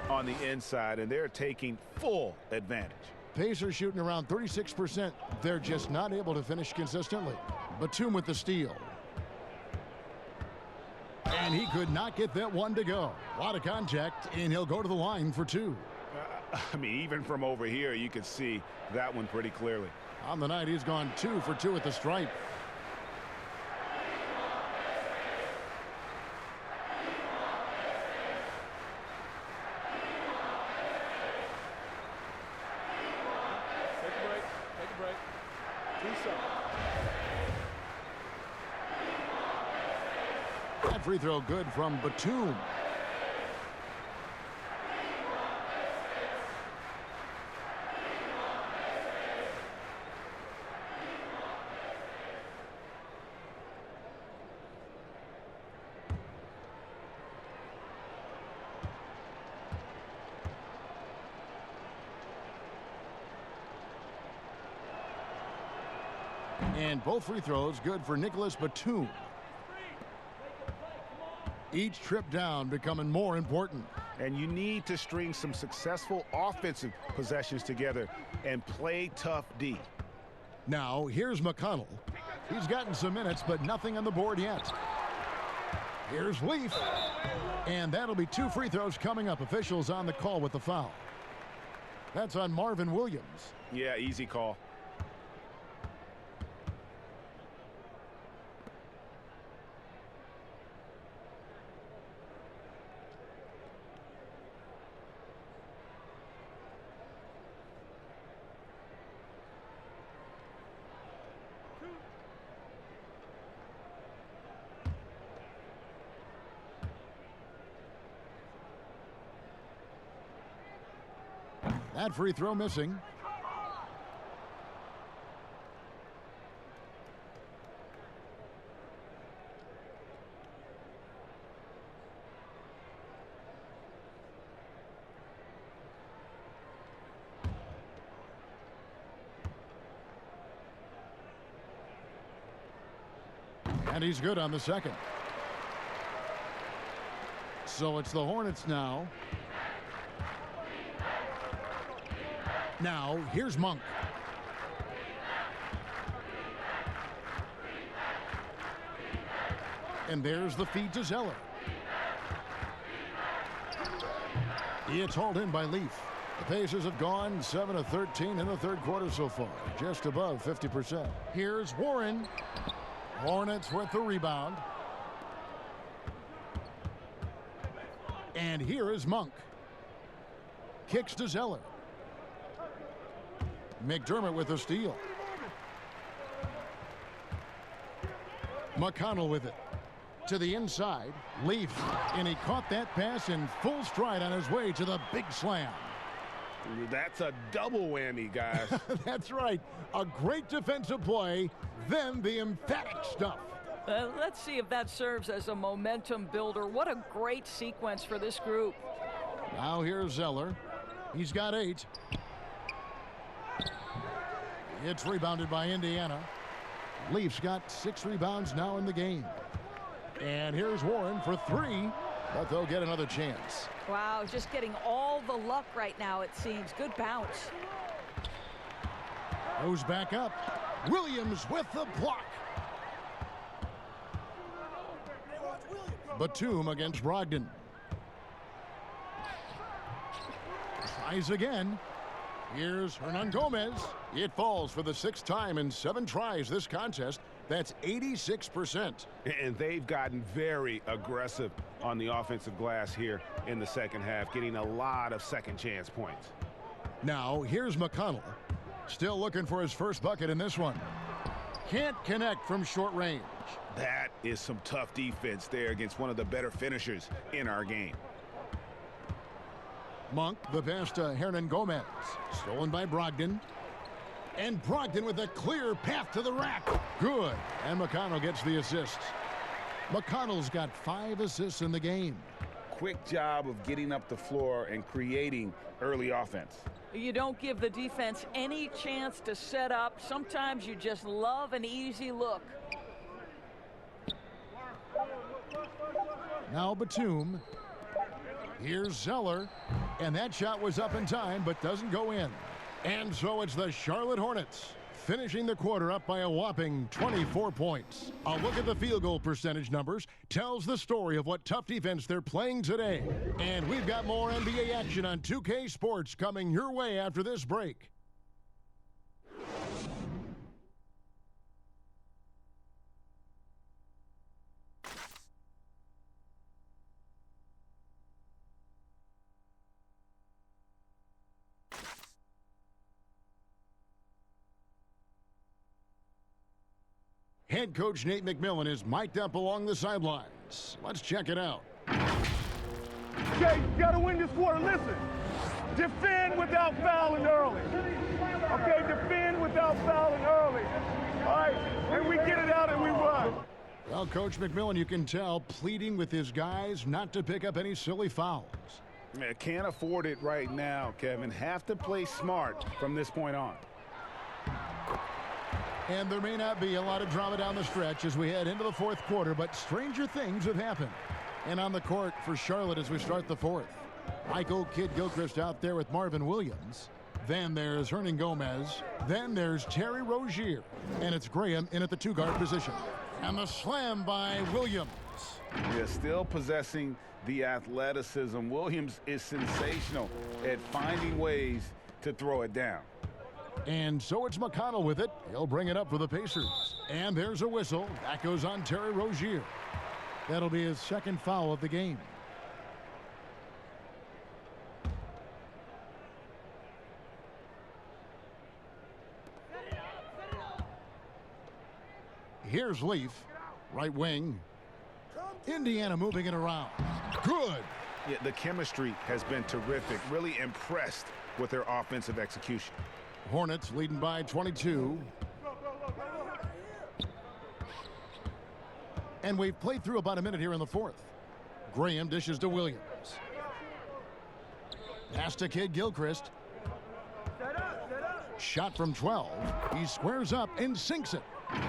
on the inside, and they're taking full advantage. Pacers shooting around 36%. They're just not able to finish consistently. Batum with the steal. And he could not get that one to go. A lot of contact, and he'll go to the line for 2. I mean, even from over here, you could see that one pretty clearly. On the night, he's gone 2 for 2 at the stripe. Take a break. 2 shots. That free throw good from Batum. And both free throws good for Nicholas Batum. Each trip down becoming more important. And you need to string some successful offensive possessions together and play tough D. Now, here's McConnell. He's gotten some minutes, but nothing on the board yet. Here's Leaf. And that'll be 2 free throws coming up. Officials on the call with the foul. That's on Marvin Williams. Yeah, easy call. That free throw missing. And he's good on the second. So it's the Hornets now. Now, here's Monk. And there's the feed to Zeller. It's hauled in by Leaf. The Pacers have gone 7 of 13 in the third quarter so far, just above 50%. Here's Warren. Hornets with the rebound. And here is Monk. Kicks to Zeller. McDermott with the steal. McConnell with it. To the inside. Leaf. And he caught that pass in full stride on his way to the big slam. That's a double whammy, guys. That's right. A great defensive play, then the emphatic stuff. Let's see if that serves as a momentum builder. What a great sequence for this group. Now here's Zeller. He's got 8. It's rebounded by Indiana. Leafs got 6 rebounds now in the game. And here's Warren for 3, but they'll get another chance. Wow, just getting all the luck right now, it seems. Good bounce. Goes back up. Williams with the block. Batum against Brogdon. Tries again. Here's Hernan Gomez. It falls for the 6th time in 7 tries this contest. That's 86%. And they've gotten very aggressive on the offensive glass here in the second half, getting a lot of second chance points. Now, here's McConnell. Still looking for his first bucket in this one. Can't connect from short range. That is some tough defense there against one of the better finishers in our game. Monk, the pass to Hernan Gomez. Stolen by Brogdon. And Brogdon with a clear path to the rack. Good. And McConnell gets the assist. McConnell's got 5 assists in the game. Quick job of getting up the floor and creating early offense. You don't give the defense any chance to set up. Sometimes you just love an easy look. Now Batum. Here's Zeller. And that shot was up in time, but doesn't go in. And so it's the Charlotte Hornets finishing the quarter up by a whopping 24 points. A look at the field goal percentage numbers tells the story of what tough defense they're playing today. And we've got more NBA action on 2K Sports coming your way after this break. Head coach Nate McMillan is mic'd up along the sidelines. Let's check it out. Okay, you gotta win this quarter. Listen, defend without fouling early. Okay, defend without fouling early. All right, and we get it out and we run. Well, Coach McMillan, you can tell, pleading with his guys not to pick up any silly fouls. Can't afford it right now, Kevin. Have to play smart from this point on. And there may not be a lot of drama down the stretch as we head into the 4th quarter, but stranger things have happened. And on the court for Charlotte as we start the 4th. Michael Kidd-Gilchrist out there with Marvin Williams. Then there's Hernan Gomez. Then there's Terry Rozier. And it's Graham in at the 2-guard position. And the slam by Williams. Yeah, still possessing the athleticism. Williams is sensational at finding ways to throw it down. And so it's McConnell with it. He'll bring it up for the Pacers. And there's a whistle. That goes on Terry Rozier. That'll be his 2nd foul of the game. Here's Leaf, right wing. Indiana moving it around. Good. Yeah, the chemistry has been terrific. Really impressed with their offensive execution. Hornets leading by 22. And we've played through about a minute here in the 4th. Graham dishes to Williams. Pass to Kidd-Gilchrist. Shot from 12. He squares up and sinks it.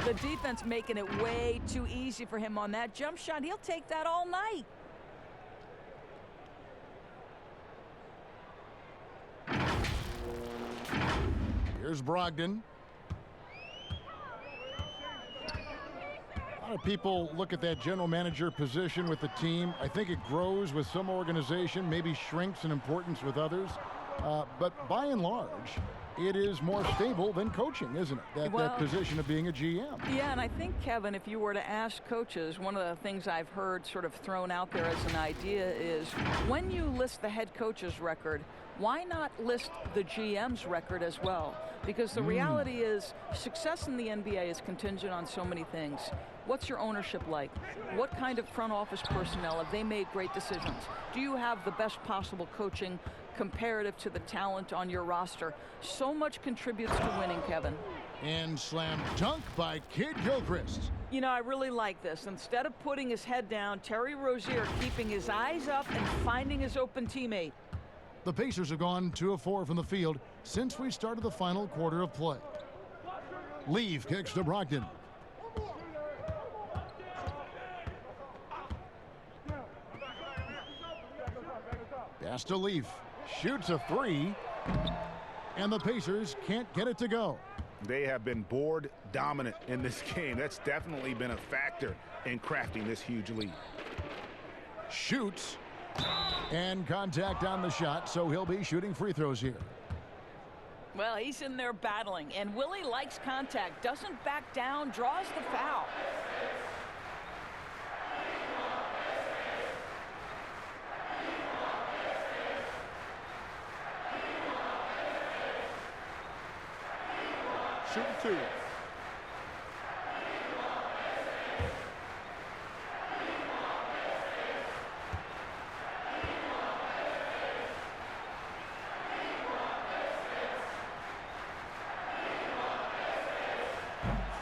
The defense making it way too easy for him on that jump shot. He'll take that all night. Here's Brogdon. A lot of people look at that general manager position with the team. I think it grows with some organization, maybe shrinks in importance with others. But by and large, it is more stable than coaching, isn't it? That position of being a GM. Yeah, and I think, Kevin, if you were to ask coaches, one of the things I've heard sort of thrown out there as an idea is when you list the head coach's record, why not list the GM's record as well? Because the reality is success in the NBA is contingent on so many things. What's your ownership like? What kind of front office personnel? Have they made great decisions? Do you have the best possible coaching comparative to the talent on your roster? So much contributes to winning, Kevin. And slam dunk by Kidd-Gilchrist. You know, I really like this. Instead of putting his head down, Terry Rozier keeping his eyes up and finding his open teammate. The Pacers have gone 2 of 4 from the field since we started the final quarter of play. Leaf kicks to Brogdon. Pass to Leaf. Shoots a 3. And the Pacers can't get it to go. They have been board dominant in this game. That's definitely been a factor in crafting this huge lead. Shoots. And contact on the shot, so he'll be shooting free throws here. Well, he's in there battling, and Willie likes contact, doesn't back down, draws the foul. Shooting 2.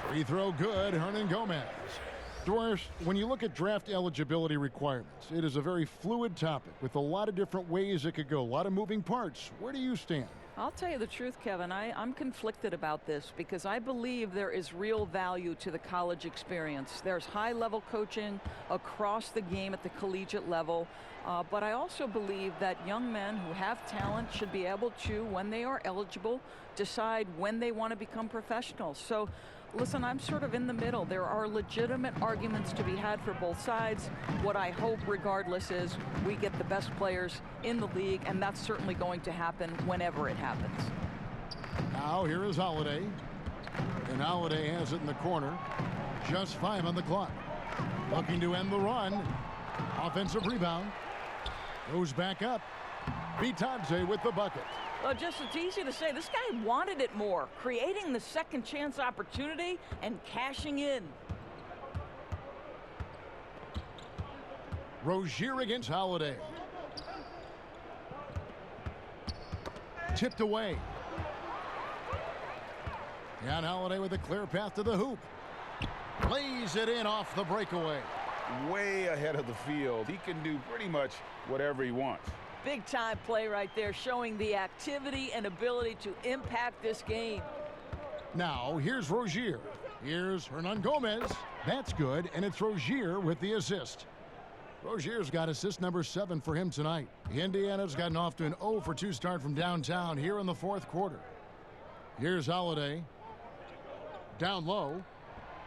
Free throw good, Hernangomez. Doris, when you look at draft eligibility requirements, it is a very fluid topic with a lot of different ways it could go, a lot of moving parts. Where do you stand? I'll tell you the truth, Kevin. I'm conflicted about this because I believe there is real value to the college experience. There's high-level coaching across the game at the collegiate level, but I also believe that young men who have talent should be able to, when they are eligible, decide when they want to become professionals. So, listen, I'm sort of in the middle. There are legitimate arguments to be had for both sides. What I hope, regardless, is we get the best players in the league, and that's certainly going to happen whenever it happens. Now here is Holiday. And Holiday has it in the corner. Just 5 on the clock. Looking to end the run. Offensive rebound. Goes back up. Bitadze with the bucket. Well, just it's easy to say. This guy wanted it more, creating the second chance opportunity and cashing in. Rozier against Holiday. Tipped away. And Holiday with a clear path to the hoop. Lays it in off the breakaway. Way ahead of the field. He can do pretty much whatever he wants. Big time play right there, showing the activity and ability to impact this game. Now here's Rozier. Here's Hernangomez. That's good, and it's Rozier with the assist. Rozier's got assist number 7 for him tonight. Indiana's gotten off to an 0 for 2 start from downtown here in the 4th quarter. Here's Holiday. Down low.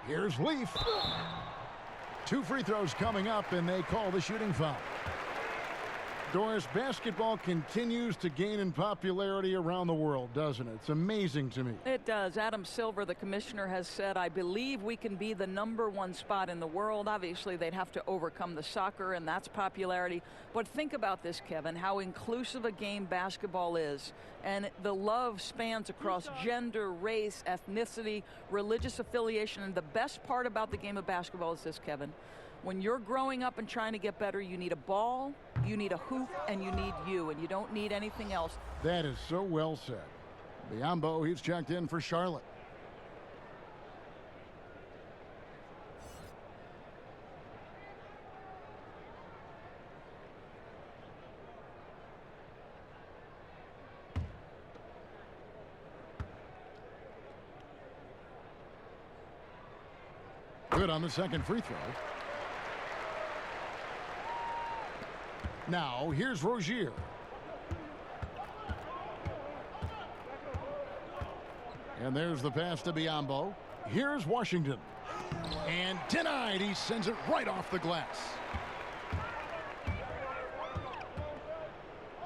Here's Leaf. 2 free throws coming up, and they call the shooting foul. Doris, basketball continues to gain in popularity around the world, doesn't it? It's amazing to me. It does. Adam Silver, the commissioner, has said, I believe we can be the #1 spot in the world. Obviously, they'd have to overcome the soccer, and that's popularity. But think about this, Kevin, how inclusive a game basketball is. And the love spans across gender, race, ethnicity, religious affiliation. And the best part about the game of basketball is this, Kevin. When you're growing up and trying to get better, you need a ball, you need a hoop, and you need you, and you don't need anything else. That is so well said. Biombo, he's checked in for Charlotte. Good on the second free throw. Now, here's Rozier. And there's the pass to Biombo. Here's Washington. And denied. He sends it right off the glass.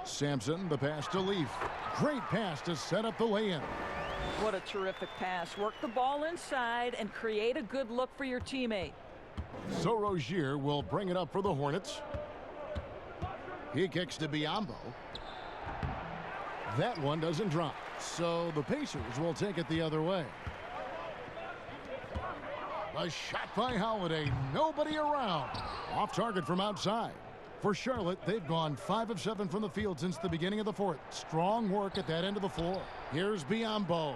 Sampson, the pass to Leaf. Great pass to set up the lay-in. What a terrific pass. Work the ball inside and create a good look for your teammate. So Rozier will bring it up for the Hornets. He kicks to Biombo. That one doesn't drop. So the Pacers will take it the other way. A shot by Holiday. Nobody around. Off target from outside. For Charlotte, they've gone 5 of 7 from the field since the beginning of the 4th. Strong work at that end of the floor. Here's Biombo.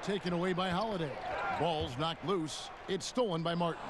Taken away by Holiday. Ball's knocked loose. It's stolen by Martin.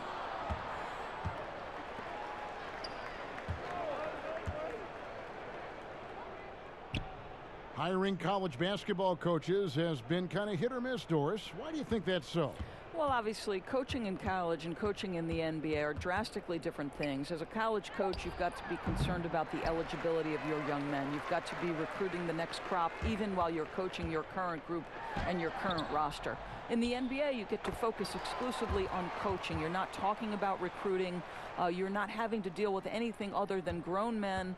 Hiring college basketball coaches has been kind of hit or miss, Doris. Why do you think that's so? Well, obviously, coaching in college and coaching in the NBA are drastically different things. As a college coach, you've got to be concerned about the eligibility of your young men. You've got to be recruiting the next crop, even while you're coaching your current group and your current roster. In the NBA, you get to focus exclusively on coaching. You're not talking about recruiting. You're not having to deal with anything other than grown men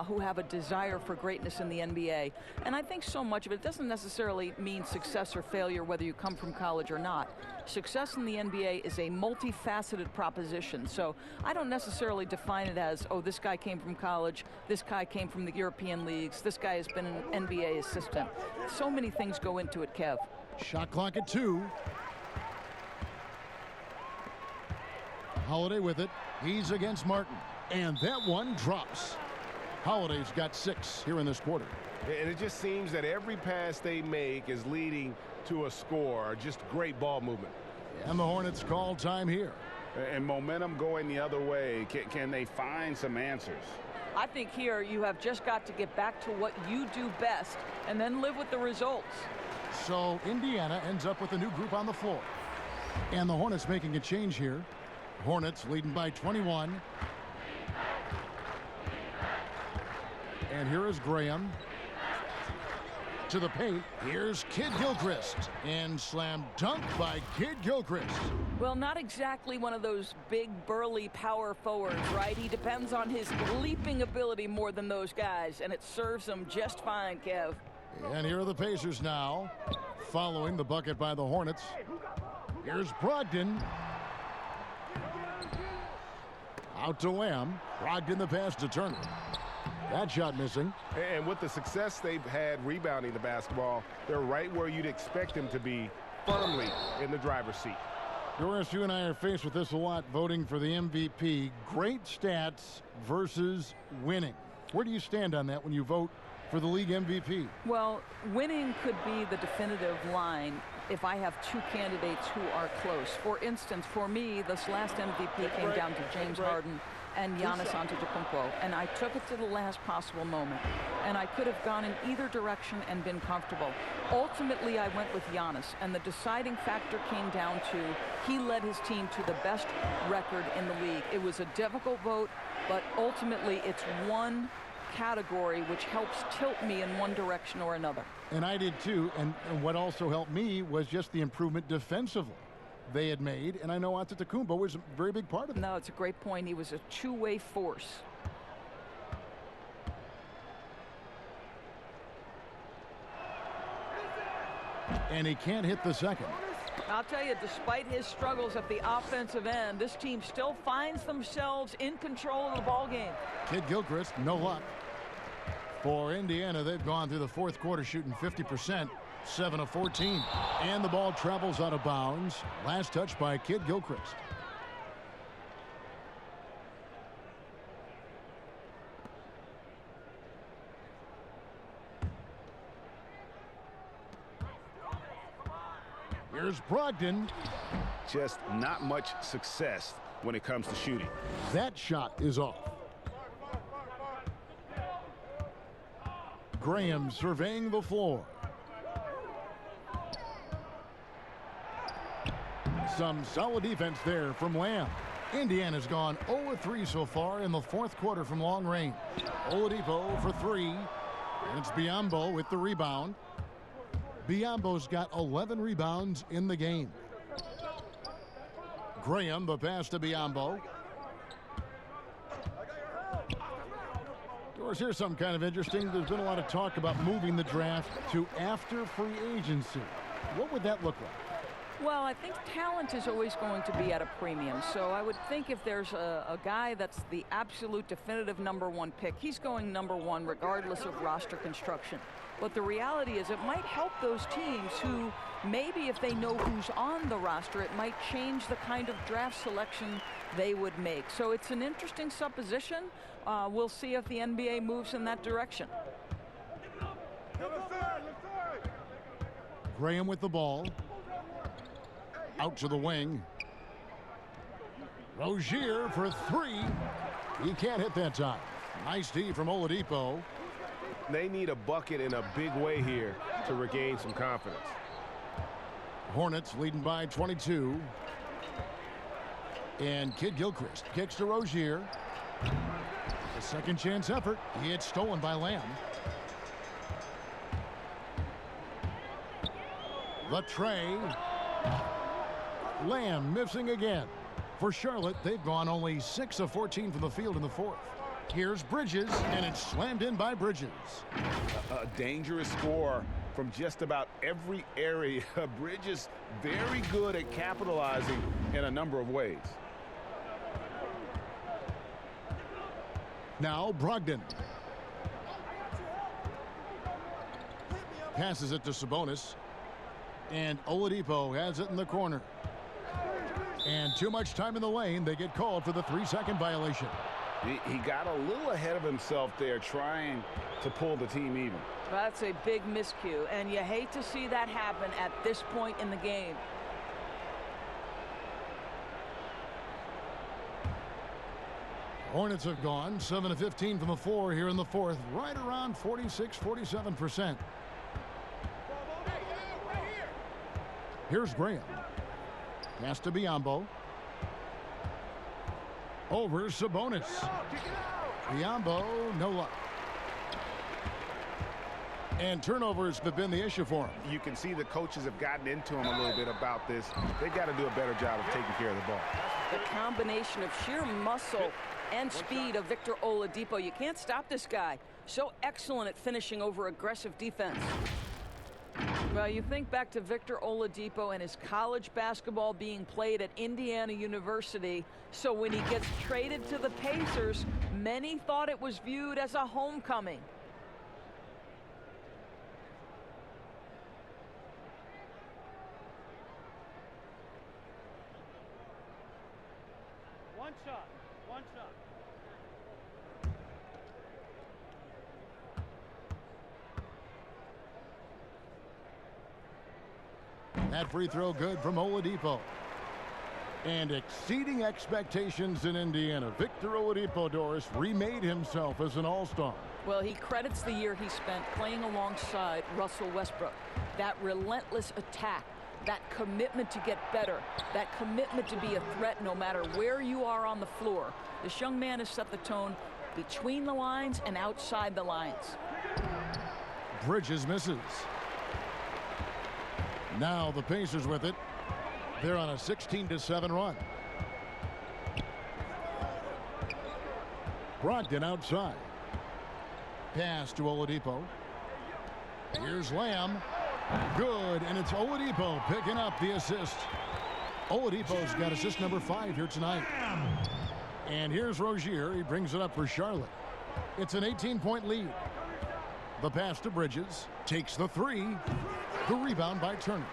who have a desire for greatness in the NBA. And I think so much of it doesn't necessarily mean success or failure, whether you come from college or not. Success in the NBA is a multifaceted proposition. So I don't necessarily define it as, oh, this guy came from college, this guy came from the European leagues, this guy has been an NBA assistant. So many things go into it, Kev. Shot clock at 2. Holiday with it. He's against Martin. And that one drops. Holiday's got 6 here in this quarter. And it just seems that every pass they make is leading to a score. Just great ball movement. And the Hornets call time here. And momentum going the other way. Can they find some answers? I think here you have just got to get back to what you do best and then live with the results. So Indiana ends up with a new group on the floor. And the Hornets making a change here. Hornets leading by 21. And here is Graham. To the paint, here's Kid Gilchrist. And slam dunk by Kid Gilchrist. Well, not exactly one of those big, burly power forwards, right? He depends on his leaping ability more than those guys, and it serves him just fine, Kev. And here are the Pacers now, following the bucket by the Hornets. Here's Brogdon. Out to Lamb. Brogdon the pass to Turner. That shot missing. And with the success they've had rebounding the basketball, they're right where you'd expect them to be, firmly in the driver's seat. Doris, you and I are faced with this a lot, voting for the MVP. Great stats versus winning. Where do you stand on that when you vote for the league MVP? Well, winning could be the definitive line if I have 2 candidates who are close. For instance, for me, this last MVP came down to James Harden and Giannis Antetokounmpo, and I took it to the last possible moment. And I could have gone in either direction and been comfortable. Ultimately, I went with Giannis, and the deciding factor came down to he led his team to the best record in the league. It was a difficult vote, but ultimately it's one category which helps tilt me in one direction or another. And I did too, and what also helped me was just the improvement defensively they had made, and I know Antetokounmpo was a very big part of it. No, it's a great point. He was a two-way force. And he can't hit the second. I'll tell you, despite his struggles at the offensive end, this team still finds themselves in control of the ball game. Kid Gilchrist, no luck. For Indiana, they've gone through the fourth quarter shooting 50%, 7 of 14. And the ball travels out of bounds. Last touch by Kid Gilchrist. Here's Brogdon. Just not much success when it comes to shooting. That shot is off. Graham surveying the floor. Some solid defense there from Lamb. Indiana's gone 0-3 so far in the fourth quarter from long range. Oladipo for 3. And it's Biyombo with the rebound. Biyombo's got 11 rebounds in the game. Graham, the pass to Biyombo. Doris, here's something kind of interesting. There's been a lot of talk about moving the draft to after free agency. What would that look like? Well, I think talent is always going to be at a premium. So I would think if there's a guy that's the absolute definitive #1 pick, he's going #1 regardless of roster construction. But the reality is it might help those teams who maybe if they know who's on the roster, it might change the kind of draft selection they would make. So it's an interesting supposition. We'll see if the NBA moves in that direction. Graham with the ball. Out to the wing. Rozier for 3. He can't hit that time. Nice D from Oladipo. They need a bucket in a big way here to regain some confidence. Hornets leading by 22. And Kid Gilchrist kicks to Rozier. A second chance effort. He had stolen by Lamb. The tray. Lamb missing again. For Charlotte, they've gone only 6 of 14 from the field in the fourth. Here's Bridges, and it's slammed in by Bridges. A dangerous score from just about every area. Bridges very good at capitalizing in a number of ways. Now Brogdon. Passes it to Sabonis. And Oladipo has it in the corner. And too much time in the lane. They get called for the 3-second violation. He got a little ahead of himself there trying to pull the team even. That's a big miscue, and you hate to see that happen at this point in the game. Hornets have gone 7 of 15 from the floor here in the fourth, right around 46-47%. Here's Graham. Pass to Biyombo. Over Sabonis. Biyombo, no luck. And turnovers have been the issue for him. You can see the coaches have gotten into him a little bit about this. They've got to do a better job of taking care of the ball. The combination of sheer muscle and speed of Victor Oladipo. You can't stop this guy. So excellent at finishing over aggressive defense. Well, you think back to Victor Oladipo and his college basketball being played at Indiana University. So when he gets traded to the Pacers, many thought it was viewed as a homecoming. One shot. One shot. That free throw good from Oladipo. And exceeding expectations in Indiana, Victor Oladipo, Doris, remade himself as an all-star. Well, he credits the year he spent playing alongside Russell Westbrook. That relentless attack, that commitment to get better, that commitment to be a threat no matter where you are on the floor. This young man has set the tone between the lines and outside the lines. Bridges misses. Now the Pacers with it. They're on a 16-7 run. Brogdon outside. Pass to Oladipo. Here's Lamb. Good, and it's Oladipo picking up the assist. Oladipo's got assist number 5 here tonight. And here's Rozier. He brings it up for Charlotte. It's an 18-point lead. The pass to Bridges. Takes the 3. The rebound by Turner.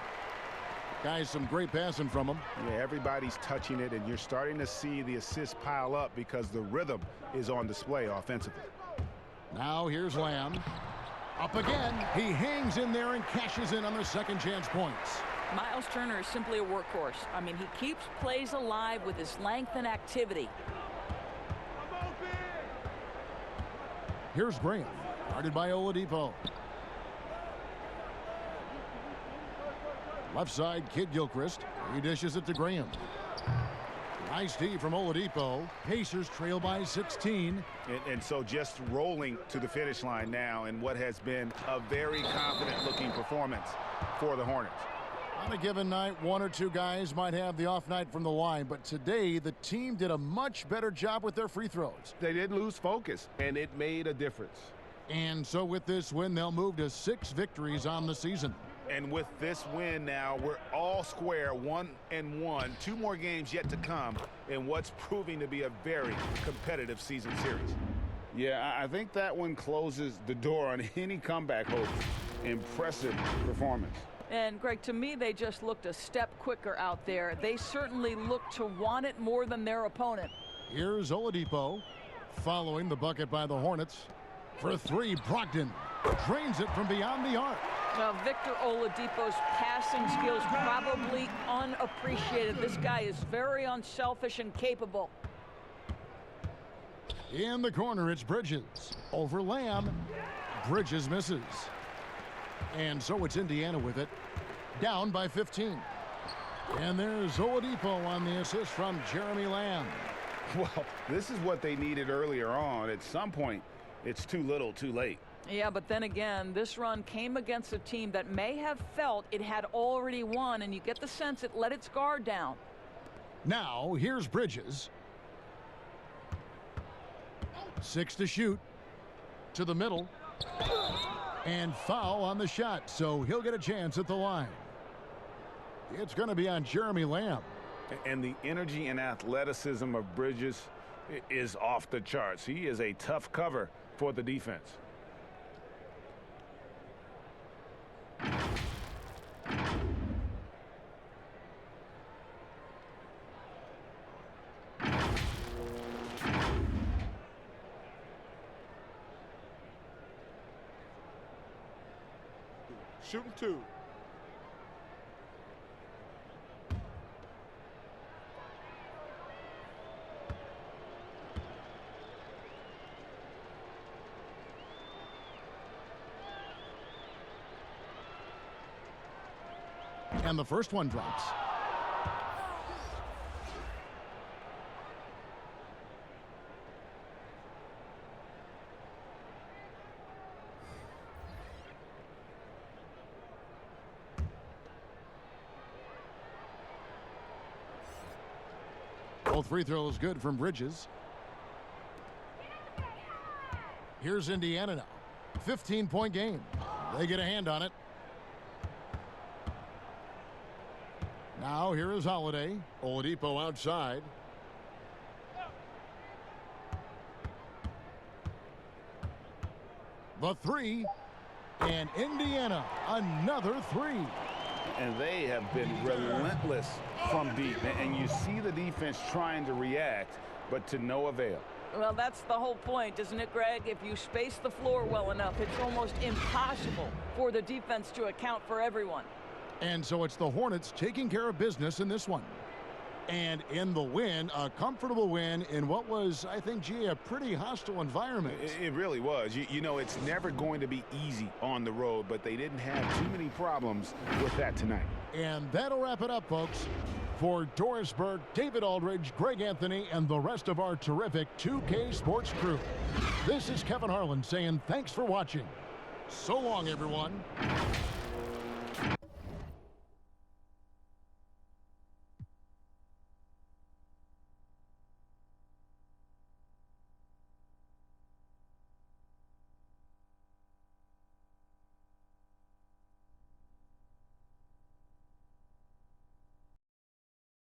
Guys, some great passing from him. Yeah, everybody's touching it, and you're starting to see the assists pile up because the rhythm is on display offensively. Now here's Lamb. Up again. He hangs in there and cashes in on the second chance points. Miles Turner is simply a workhorse. I mean, he keeps plays alive with his length and activity. Here's Graham, guarded by Oladipo. Left side, Kid Gilchrist. He dishes it to Graham. Nice D from Oladipo. Pacers trail by 16. And so just rolling to the finish line now in what has been a very confident-looking performance for the Hornets. On a given night, one or two guys might have the off night from the line, but today the team did a much better job with their free throws. They did lose focus, and it made a difference. And so with this win, they'll move to 6 victories on the season. And with this win now, we're all square, 1-1. 2 more games yet to come in what's proving to be a very competitive season series. Yeah, I think that one closes the door on any comeback hope. Impressive performance. And, Greg, to me, they just looked a step quicker out there. They certainly looked to want it more than their opponent. Here's Oladipo following the bucket by the Hornets. For 3, Brogdon drains it from beyond the arc. Now, Victor Oladipo's passing skills probably unappreciated. This guy is very unselfish and capable. In the corner, it's Bridges. Over Lamb. Bridges misses. And so it's Indiana with it. Down by 15. And there's Oladipo on the assist from Jeremy Lamb. Well, this is what they needed earlier on. At some point, it's too little, too late. Yeah, but then again, this run came against a team that may have felt it had already won, and you get the sense it let its guard down. Now, here's Bridges. 6 to shoot. To the middle. And foul on the shot, so he'll get a chance at the line. It's going to be on Jeremy Lamb. And the energy and athleticism of Bridges is off the charts. He is a tough cover for the defense. Shooting 2. And the first one drops. Both free throws good from Bridges. Here's Indiana now. 15-point game. They get a hand on it. Now here is Holiday. Oladipo outside. The three. And Indiana, another 3. And they have been relentless from deep. And you see the defense trying to react, but to no avail. Well, that's the whole point, isn't it, Greg? If you space the floor well enough, it's almost impossible for the defense to account for everyone. And so it's the Hornets taking care of business in this one. And in the win, a comfortable win in what was, I think, gee, a pretty hostile environment. It really was. You know, it's never going to be easy on the road, but they didn't have too many problems with that tonight. And that'll wrap it up, folks. For Doris Burke, David Aldridge, Greg Anthony, and the rest of our terrific 2K Sports crew, this is Kevin Harlan saying thanks for watching. So long, everyone.